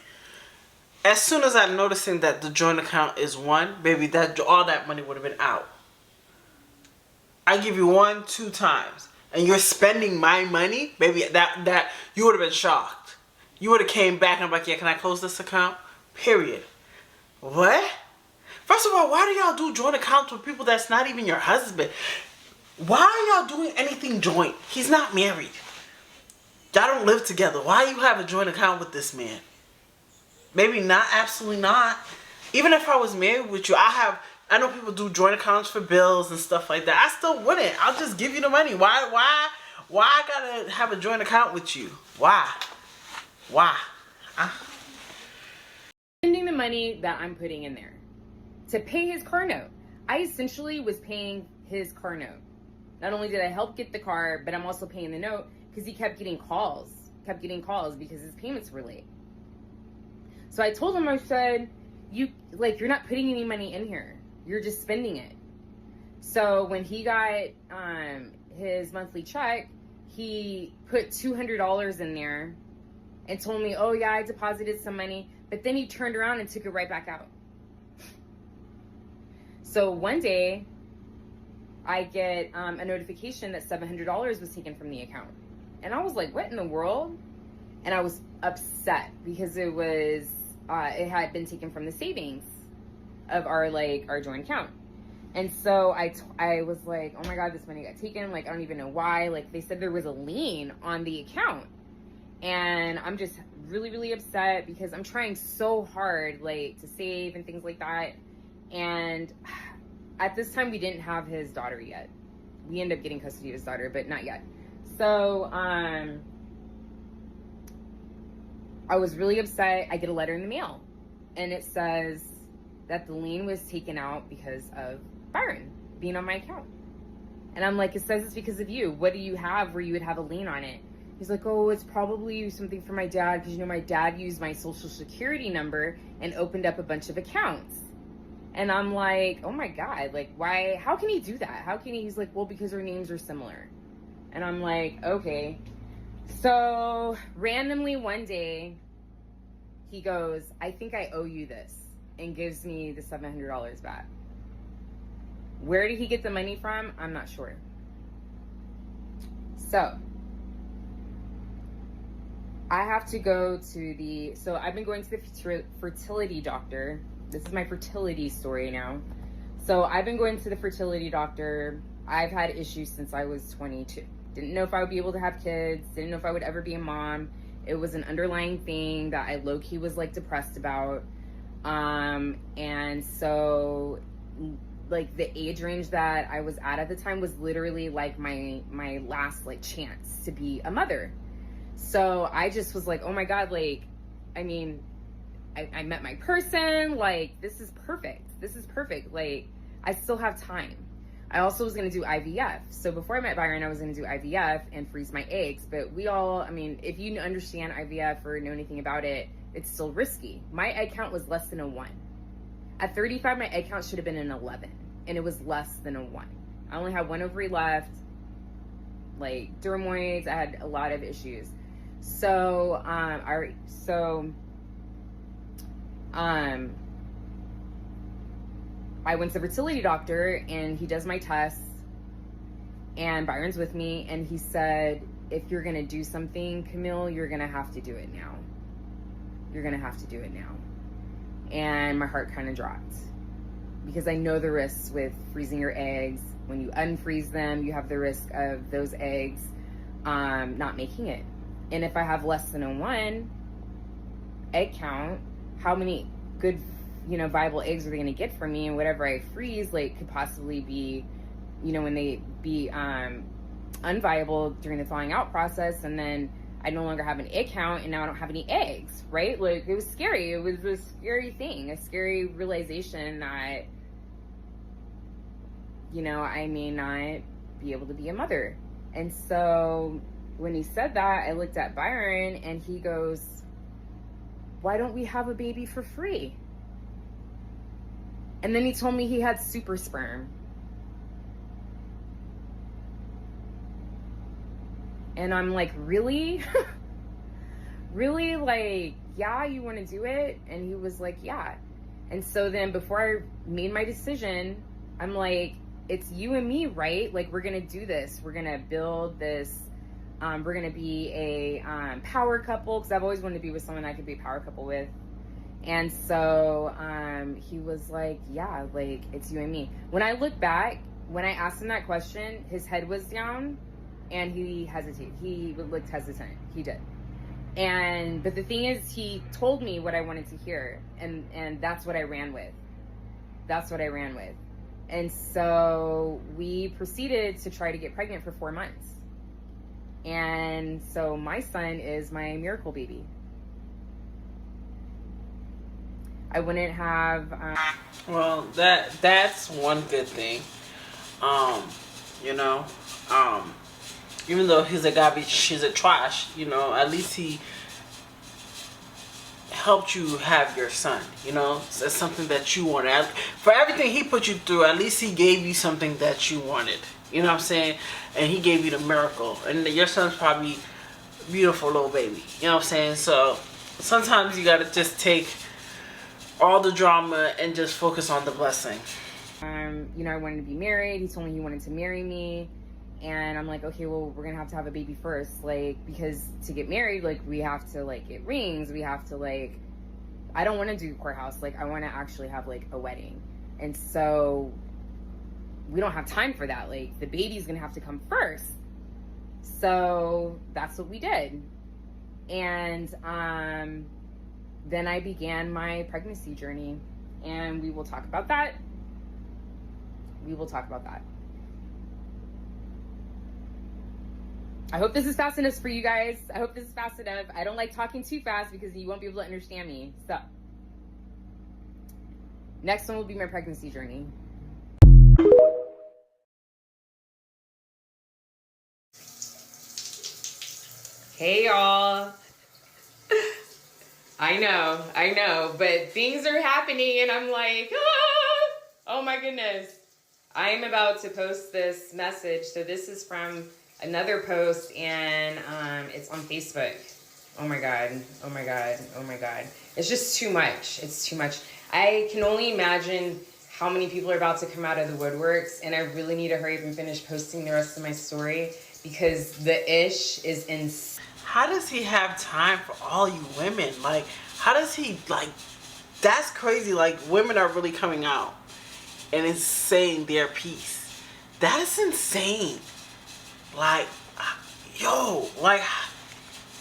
As soon as I'm noticing that the joint account is one, baby, all that money would have been out. I give you 1, 2 times, and you're spending my money, baby. That you would have been shocked. You would have came back and I'm like, yeah, can I close this account? Period. What? First of all, why do y'all do joint accounts with people that's not even your husband? Why are y'all doing anything joint? He's not married. Y'all don't live together. Why you have a joint account with this man? Maybe not, absolutely not. Even if I was married with you, I know people do joint accounts for bills and stuff like that. I still wouldn't. I'll just give you the money. Why I gotta have a joint account with you? Why? Spending the money that I'm putting in there to pay his car note. I essentially was paying his car note. Not only did I help get the car, but I'm also paying the note because he kept getting calls because his payments were late. So I told him, I said, you're not putting any money in here. You're just spending it. So when he got his monthly check, he put $200 in there and told me, oh yeah, I deposited some money. But then he turned around and took it right back out. So one day, I get a notification that $700 was taken from the account. And I was like, what in the world? And I was upset because it was it had been taken from the savings of our joint account. And so I was like, oh my God, this money got taken. Like, I don't even know why. Like, they said there was a lien on the account. And I'm just really, really upset because I'm trying so hard, like, to save and things like that. And at this time, we didn't have his daughter yet. We ended up getting custody of his daughter, but not yet. So, I was really upset. I get a letter in the mail. And it says that the lien was taken out because of Byron being on my account. And I'm like, it says it's because of you. What do you have where you would have a lien on it? He's like, oh, it's probably something for my dad, because, you know, my dad used my social security number and opened up a bunch of accounts. And I'm like, oh my God, like, why, how can he do that? How can he? He's like, well, because our names are similar. And I'm like, okay. So randomly one day, he goes, I think I owe you this, and gives me the $700 back. Where did he get the money from? I'm not sure. So I have to go to so I've been going to the fertility doctor. This is my fertility story now. So I've been going to the fertility doctor. I've had issues since I was 22. Didn't know if I would be able to have kids. Didn't know if I would ever be a mom. It was an underlying thing that I low-key was like depressed about. And so like the age range that I was at the time was literally like my last like chance to be a mother. So I just was like, oh my God, like, I mean, I met my person, like, this is perfect. This is perfect. Like, I still have time. I also was going to do IVF. So before I met Byron, I was going to do IVF and freeze my eggs. But we all, I mean, if you understand IVF or know anything about it, it's still risky. My egg count was less than a 1. At 35, my egg count should have been an 11. And it was less than a 1. I only had 1 ovary left, like dermoids. I had a lot of issues. So, I went to the fertility doctor and he does my tests, and Byron's with me, and he said, if you're going to do something, Camille, you're going to have to do it now. You're going to have to do it now. And my heart kind of dropped because I know the risks with freezing your eggs. When you unfreeze them, you have the risk of those eggs not making it. And if I have less than a 1 egg count, how many good, you know, viable eggs are they going to get from me? And whatever I freeze, like, could possibly be, you know, when they be unviable during the thawing out process, and then I no longer have an egg count, and now I don't have any eggs, right? Like, it was scary. It was a scary thing, a scary realization that, you know, I may not be able to be a mother. And so when he said that, I looked at Byron and he goes, why don't we have a baby for free? And then he told me he had super sperm. And I'm like, really? Really? Like, yeah, you want to do it? And he was like, yeah. And so then before I made my decision, I'm like, it's you and me, right? Like, we're going to do this. We're going to build this. We're going to be a power couple, because I've always wanted to be with someone I could be a power couple with. And so he was like, yeah, like, it's you and me. When I look back, when I asked him that question, his head was down and he hesitated. He looked hesitant. He did. But the thing is, he told me what I wanted to hear. And that's what I ran with. That's what I ran with. And so we proceeded to try to get pregnant for 4 months. And so my son is my miracle baby. I wouldn't have. Well, that's one good thing. You know, even though he's a trash, you know, at least he helped you have your son. You know, so that's something that you wanted. For everything he put you through, at least he gave you something that you wanted. You know what I'm saying? And he gave you the miracle. And your son's probably a beautiful little baby. You know what I'm saying? So sometimes you got to just take all the drama and just focus on the blessing. You know, I wanted to be married. He told me he wanted to marry me. And I'm like, okay, well, we're going to have a baby first. Like, because to get married, like, we have to, like, get rings. We have to, like, I don't want to do courthouse. Like, I want to actually have like a wedding. And so we don't have time for that. Like, the baby's gonna have to come first. So that's what we did. And then I began my pregnancy journey, and we will talk about that. I hope this is fast enough for you guys. I hope this is fast enough. I don't like talking too fast because you won't be able to understand me. So next one will be my pregnancy journey. Hey y'all. I know, but things are happening and I'm like, oh my goodness. I am about to post this message. So this is from another post, and it's on Facebook. Oh my God. It's just too much. It's too much. I can only imagine how many people are about to come out of the woodworks, and I really need to hurry up and finish posting the rest of my story because the ish is insane. How does he have time for all you women? Like, how does he, like, that's crazy. Like, women are really coming out and it's saying their piece. That is insane. Like, yo, like,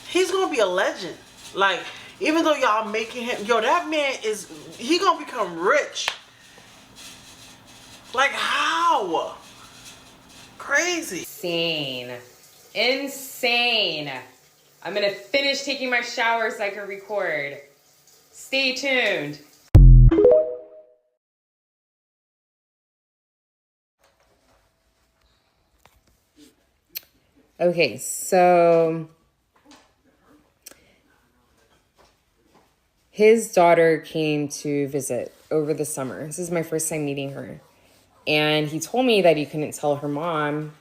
he's gonna be a legend. Like, even though y'all making him, yo, that man is, he gonna become rich. Like, how? Crazy. Insane. I'm gonna finish taking my shower so I can record. Stay tuned. Okay, so his daughter came to visit over the summer. This is my first time meeting her. And he told me that he couldn't tell her mom,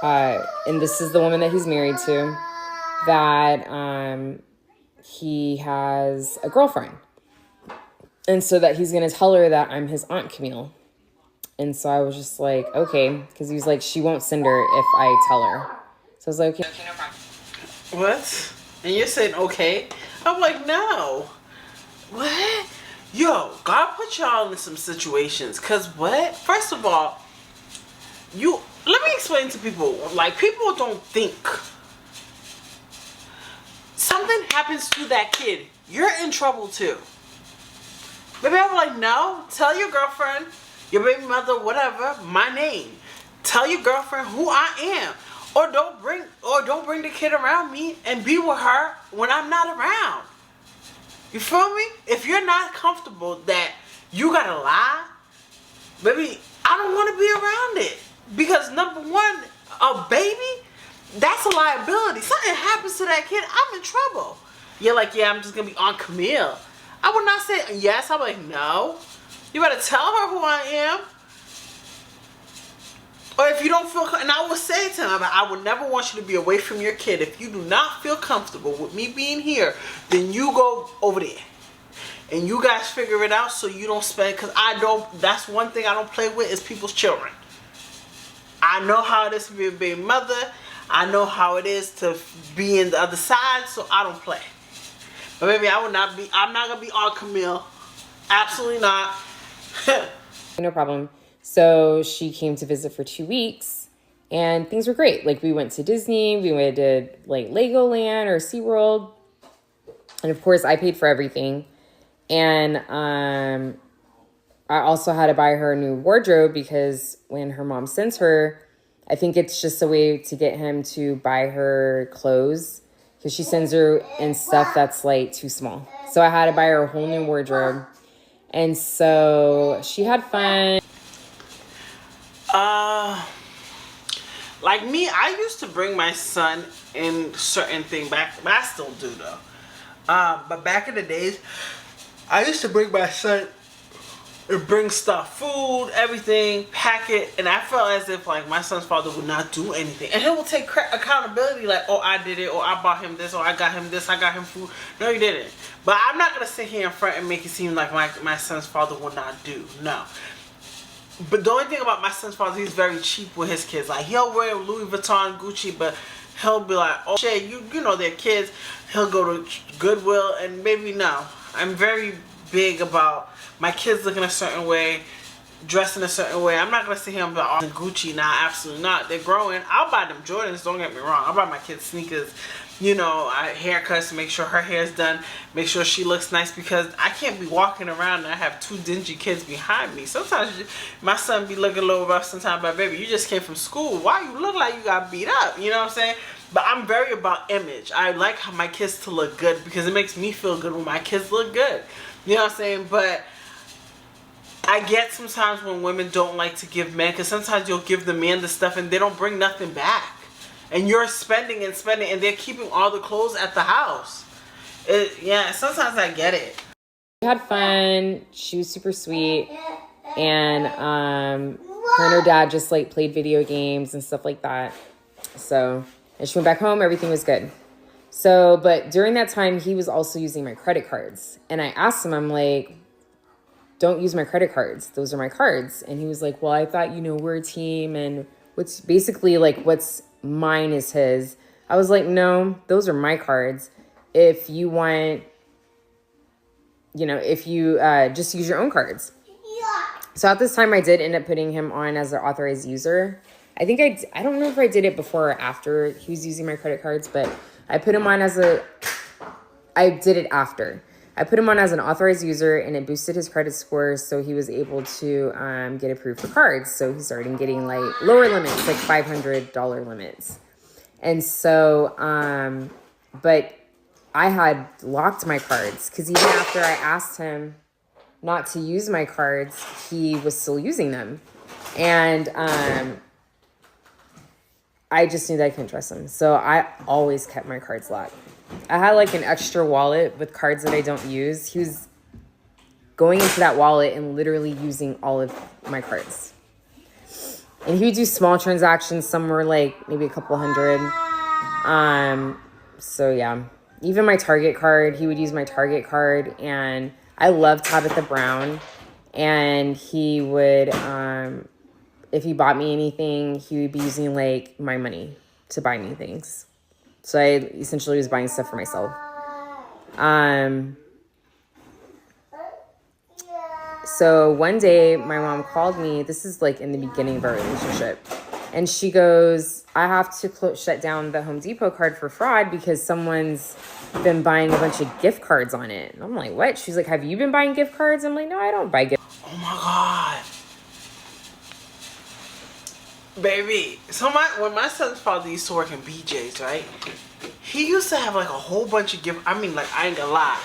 and this is the woman that he's married to, that he has a girlfriend. And so that he's going to tell her that I'm his Aunt Camille. And so I was just like, okay, because he was like, she won't send her if I tell her. So I was like, okay, no problem. What? And you're saying okay? I'm like, no. What? Yo, God put y'all in some situations. Cause what? First of all, let me explain to people. Like, people don't think. Something happens to that kid, you're in trouble too. Maybe I'm like, no, tell your girlfriend, your baby mother, whatever, my name. Tell your girlfriend who I am. Or don't bring the kid around me and be with her when I'm not around. You feel me? If you're not comfortable that you gotta lie, baby, I don't want to be around it. Because number one, a baby, that's a liability. Something happens to that kid, I'm in trouble. You're like, yeah, I'm just gonna be Aunt Camille. I would not say yes. I'm like, no. You better tell her who I am. Or if you don't feel, and I would say to him, I would never want you to be away from your kid. If you do not feel comfortable with me being here, then you go over there. And you guys figure it out so you don't spend, because that's one thing I don't play with is people's children. I know how it is to be a baby mother. I know how it is to be in the other side, so I don't play. But baby, I'm not going to be Aunt Camille. Absolutely not. No problem. So she came to visit for 2 weeks and things were great. Like, we went to Disney, we went to like Legoland or SeaWorld. And of course I paid for everything. And I also had to buy her a new wardrobe because when her mom sends her, I think it's just a way to get him to buy her clothes because she sends her in stuff that's like too small. So I had to buy her a whole new wardrobe. And so she had fun. Like me, I used to bring my son in certain things back. I still do though. But back in the days, I used to bring my son and bring stuff, food, everything, pack it, and I felt as if like my son's father would not do anything, and he will take accountability, like, oh, I did it, or I bought him this, or I got him this, I got him food. No, you didn't. But I'm not gonna sit here in front and make it seem like my son's father would not do. No. But the only thing about my son's father, he's very cheap with his kids. Like, he'll wear Louis Vuitton, Gucci, but he'll be like, oh shit, you know they're kids. He'll go to Goodwill and maybe no. I'm very big about my kids looking a certain way, dressing a certain way. I'm not gonna sit here and be like, oh, Gucci. Nah, absolutely not. They're growing. I'll buy them Jordans, don't get me wrong. I'll buy my kids sneakers, you know, haircuts to make sure her hair's done, make sure she looks nice, because I can't be walking around and I have two dingy kids behind me. Sometimes my son be looking a little rough sometimes, but baby, you just came from school. Why you look like you got beat up? You know what I'm saying? But I'm very about image. I like how my kids to look good because it makes me feel good when my kids look good. You know what I'm saying? But I get sometimes when women don't like to give men, because sometimes you'll give the man the stuff and they don't bring nothing back. And you're spending and spending and they're keeping all the clothes at the house. Yeah, sometimes I get it. We had fun. She was super sweet. And her and her dad just like played video games and stuff like that. So, and she went back home. Everything was good. So, but during that time, he was also using my credit cards. And I asked him, I'm like, don't use my credit cards. Those are my cards. And he was like, well, I thought, you know, we're a team and what's basically like what's mine is his. I was like, no, those are my cards. If you want, you know, if you just use your own cards. So at this time I did end up putting him on as an authorized user. I think I don't know if I did it before or after he was using my credit cards, but I put him on I did it after. I put him on as an authorized user and it boosted his credit score, so he was able to get approved for cards. So he started getting like lower limits, like $500 limits. And so, but I had locked my cards because even after I asked him not to use my cards, he was still using them. And I just knew that I couldn't trust him. So I always kept my cards locked. I had like an extra wallet with cards that I don't use. He was going into that wallet and literally using all of my cards. And he would do small transactions. Some were like maybe a couple hundred. So yeah, even my Target card, he would use my Target card. And I love Tabitha Brown. And he would, if he bought me anything, he would be using like my money to buy me things. So I essentially was buying stuff for myself. So one day my mom called me. This is like in the beginning of our relationship. And she goes, I have to shut down the Home Depot card for fraud because someone's been buying a bunch of gift cards on it. And I'm like, what? She's like, have you been buying gift cards? I'm like, no, I don't buy gift cards. Oh my God. Baby, so when my son's father used to work in BJ's, right? He used to have like a whole bunch of I ain't gonna lie.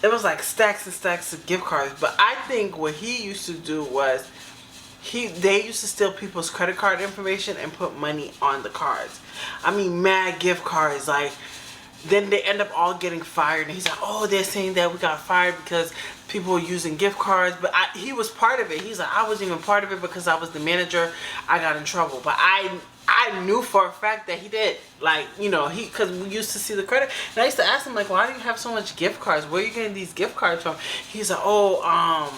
It was like stacks and stacks of gift cards. But I think what he used to do was they used to steal people's credit card information and put money on the cards. I mean, mad gift cards. Like, then they end up all getting fired. And he's like, oh, they're saying that we got fired because people were using gift cards. But he was part of it. He's like, I wasn't even part of it because I was the manager. I got in trouble. But I knew for a fact that he did. Like, you know, because we used to see the credit. And I used to ask him, like, why do you have so much gift cards? Where are you getting these gift cards from? He's like, oh, I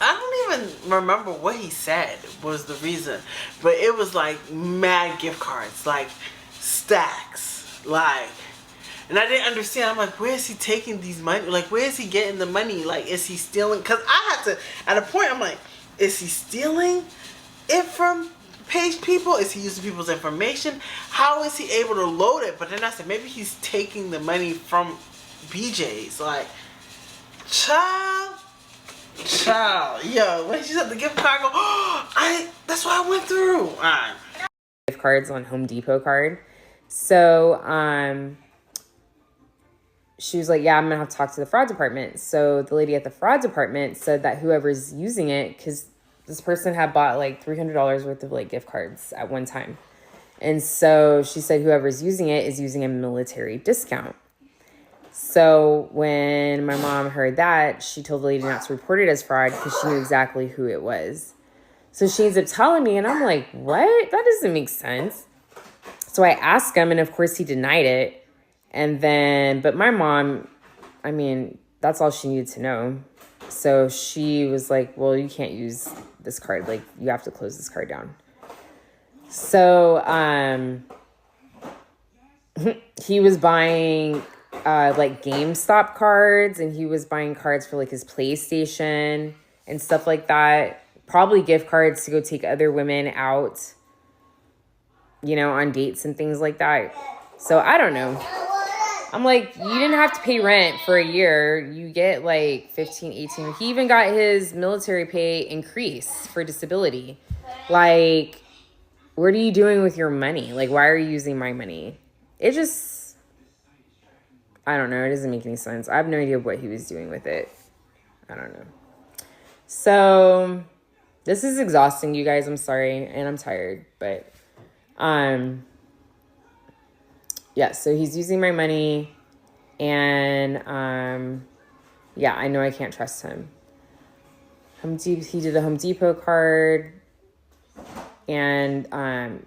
don't even remember what he said was the reason. But it was like mad gift cards. Like, stacks. Like, and I didn't understand. I'm like, where is he taking these money? Like, where is he getting the money? Like, is he stealing? Because I had to, at a point, I'm like, is he stealing it from page people? Is he using people's information? How is he able to load it? But then I said, maybe he's taking the money from BJ's. Like, child, yo, when she said the gift card, I go, oh, that's what I went through. All right. Gift cards on Home Depot card. So, she was like, yeah, I'm going to have to talk to the fraud department. So the lady at the fraud department said that whoever's using it, because this person had bought like $300 worth of like gift cards at one time. And so she said whoever's using it is using a military discount. So when my mom heard that, she told the lady not to report it as fraud because she knew exactly who it was. So she ends up telling me, and I'm like, what? That doesn't make sense. So I asked him, and of course he denied it. And then, but my mom, I mean, that's all she needed to know. So she was like, well, you can't use this card. Like, you have to close this card down. So, he was buying like GameStop cards, and he was buying cards for like his PlayStation and stuff like that. Probably gift cards to go take other women out, you know, on dates and things like that. So I don't know. I'm like, you didn't have to pay rent for a year. You get like 15, 18. He even got his military pay increase for disability. Like, what are you doing with your money? Like, why are you using my money? It just, I don't know. It doesn't make any sense. I have no idea what he was doing with it. I don't know. So this is exhausting, you guys. I'm sorry. And I'm tired, but, yeah, so he's using my money, and, yeah, I know I can't trust him. He did a Home Depot card, and,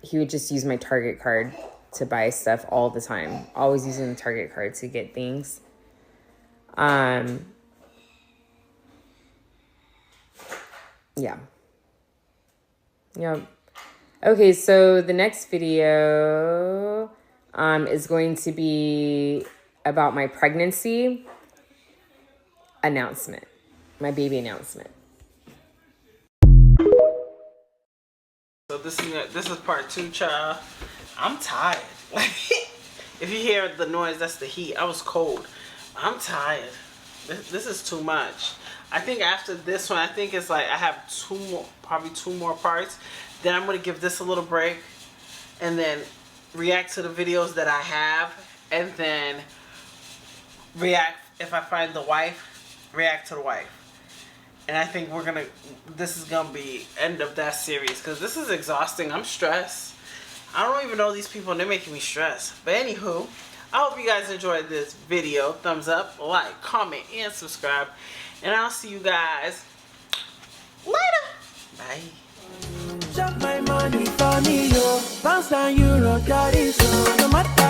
he would just use my Target card to buy stuff all the time. Always using the Target card to get things. Yeah. Yep. Okay, so the next video is going to be about my pregnancy announcement, my baby announcement. So this is part 2, child. I'm tired. If you hear the noise, that's the heat. I was cold. I'm tired. This is too much. I think after this one, I think it's like I have probably two more parts. Then I'm gonna give this a little break, and then react to the videos that I have, and then react, if I find the wife, react to the wife. And I think this is gonna be end of that series, because this is exhausting. I'm stressed. I don't even know these people, and they're making me stressed. But anywho, I hope you guys enjoyed this video. Thumbs up, like, comment, and subscribe. And I'll see you guys later. Bye. Chop my money for me, yo. Pounds and euro, that is so no matter.